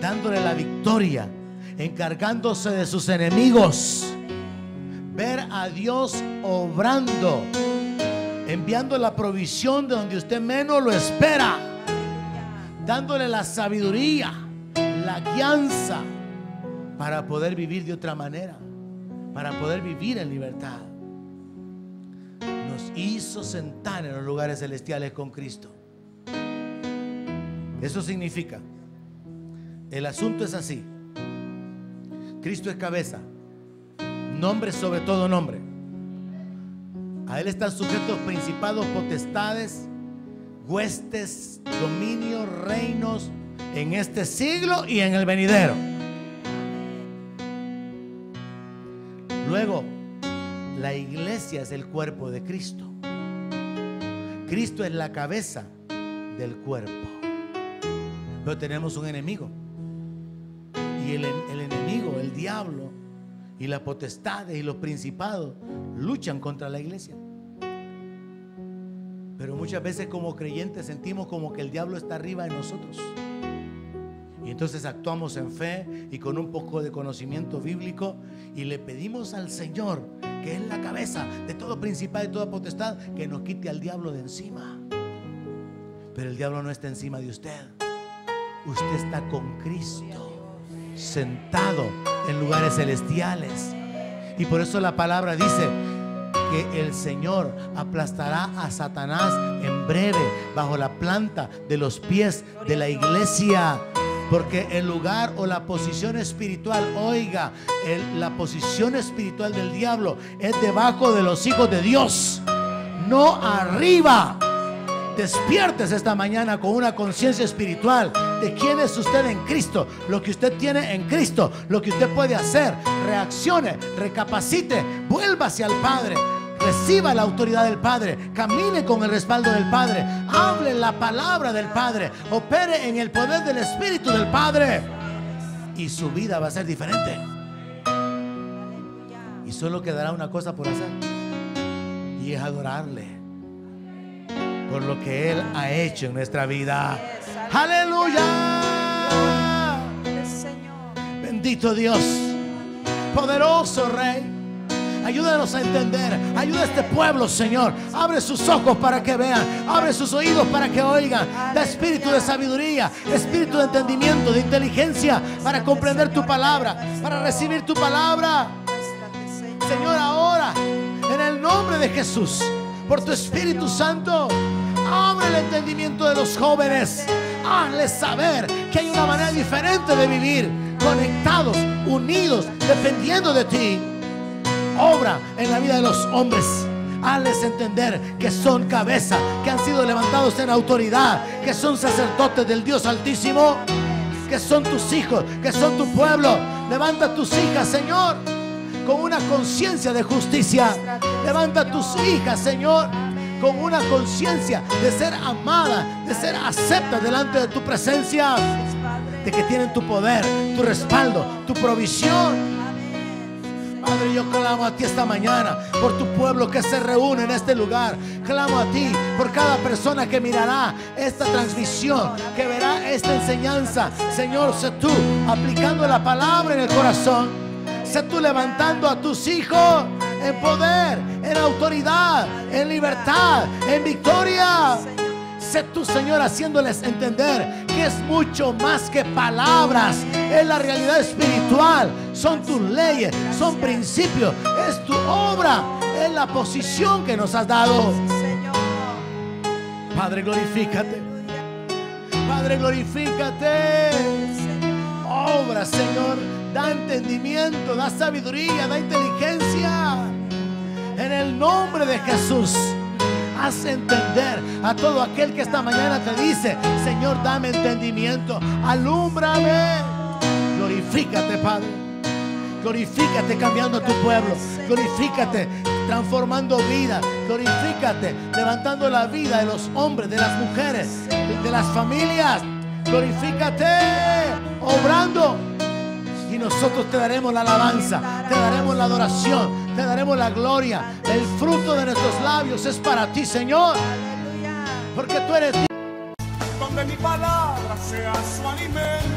dándole la victoria, encargándose de sus enemigos. Ver a Dios obrando, enviando la provisión de donde usted menos lo espera, dándole la sabiduría, la guianza para poder vivir de otra manera, para poder vivir en libertad. Nos hizo sentar en los lugares celestiales con Cristo. Eso significa, el asunto es así: Cristo es cabeza, nombre sobre todo nombre. A Él están sujetos principados, potestades, huestes, dominios, reinos en este siglo y en el venidero. Luego, la iglesia es el cuerpo de Cristo. Cristo es la cabeza del cuerpo. Pero tenemos un enemigo. Y el enemigo, el diablo, y las potestades y los principados luchan contra la iglesia. Pero muchas veces como creyentes sentimos como que el diablo está arriba de nosotros. Y entonces actuamos en fe y con un poco de conocimiento bíblico y le pedimos al Señor, que es la cabeza de todo principado y toda potestad, que nos quite al diablo de encima. Pero el diablo no está encima de usted. Usted está con Cristo, sentado en lugares celestiales. Y por eso la palabra dice que el Señor aplastará a Satanás en breve bajo la planta de los pies de la iglesia. Porque el lugar o la posición espiritual, oiga, la posición espiritual del diablo es debajo de los hijos de Dios, no arriba. Despiertes esta mañana con una conciencia espiritual de quién es usted en Cristo, lo que usted tiene en Cristo, lo que usted puede hacer. Reaccione, recapacite, vuelva hacia el Padre, reciba la autoridad del Padre, camine con el respaldo del Padre, hable la palabra del Padre, opere en el poder del Espíritu del Padre, y su vida va a ser diferente. Y solo quedará una cosa por hacer, y es adorarle por lo que Él ha hecho en nuestra vida. ¡Aleluya! Bendito Dios, poderoso Rey. Ayúdanos a entender, ayuda a este pueblo, Señor. Abre sus ojos para que vean, abre sus oídos para que oigan. Da espíritu de sabiduría, espíritu de entendimiento, de inteligencia, para comprender tu palabra, para recibir tu palabra. Señor, ahora, en el nombre de Jesús, por tu Espíritu Santo, abre el entendimiento de los jóvenes. Hazles saber que hay una manera diferente de vivir, conectados, unidos, dependiendo de ti. Obra en la vida de los hombres. Hazles entender que son cabeza, que han sido levantados en autoridad, que son sacerdotes del Dios Altísimo, que son tus hijos, que son tu pueblo. Levanta a tus hijas, Señor, con una conciencia de justicia. Levanta a tus hijas, Señor, con una conciencia de ser amada, de ser acepta delante de tu presencia, de que tienen tu poder, tu respaldo, tu provisión. Padre, yo clamo a ti esta mañana por tu pueblo que se reúne en este lugar. Clamo a ti por cada persona que mirará esta transmisión, que verá esta enseñanza. Señor, sé tú aplicando la palabra en el corazón. Sé tú levantando a tus hijos en poder, en autoridad, en libertad, en victoria. Sé tú, Señor, haciéndoles entender que es mucho más que palabras. Es la realidad espiritual. Son tus leyes, son principios. Es tu obra, es la posición que nos has dado. Padre, glorifícate. Padre, glorifícate. Obra, Señor. Da entendimiento, da sabiduría, da inteligencia. En el nombre de Jesús, haz entender a todo aquel que esta mañana te dice: Señor, dame entendimiento, alúmbrame. Glorifícate, Padre. Glorifícate cambiando a tu pueblo. Glorifícate transformando vidas. Glorifícate levantando la vida de los hombres, de las mujeres, de las familias. Glorifícate obrando. Y nosotros te daremos la alabanza, te daremos la adoración, te daremos la gloria. El fruto de nuestros labios es para ti, Señor, porque tú eres Dios. Donde mi palabra sea su alimento.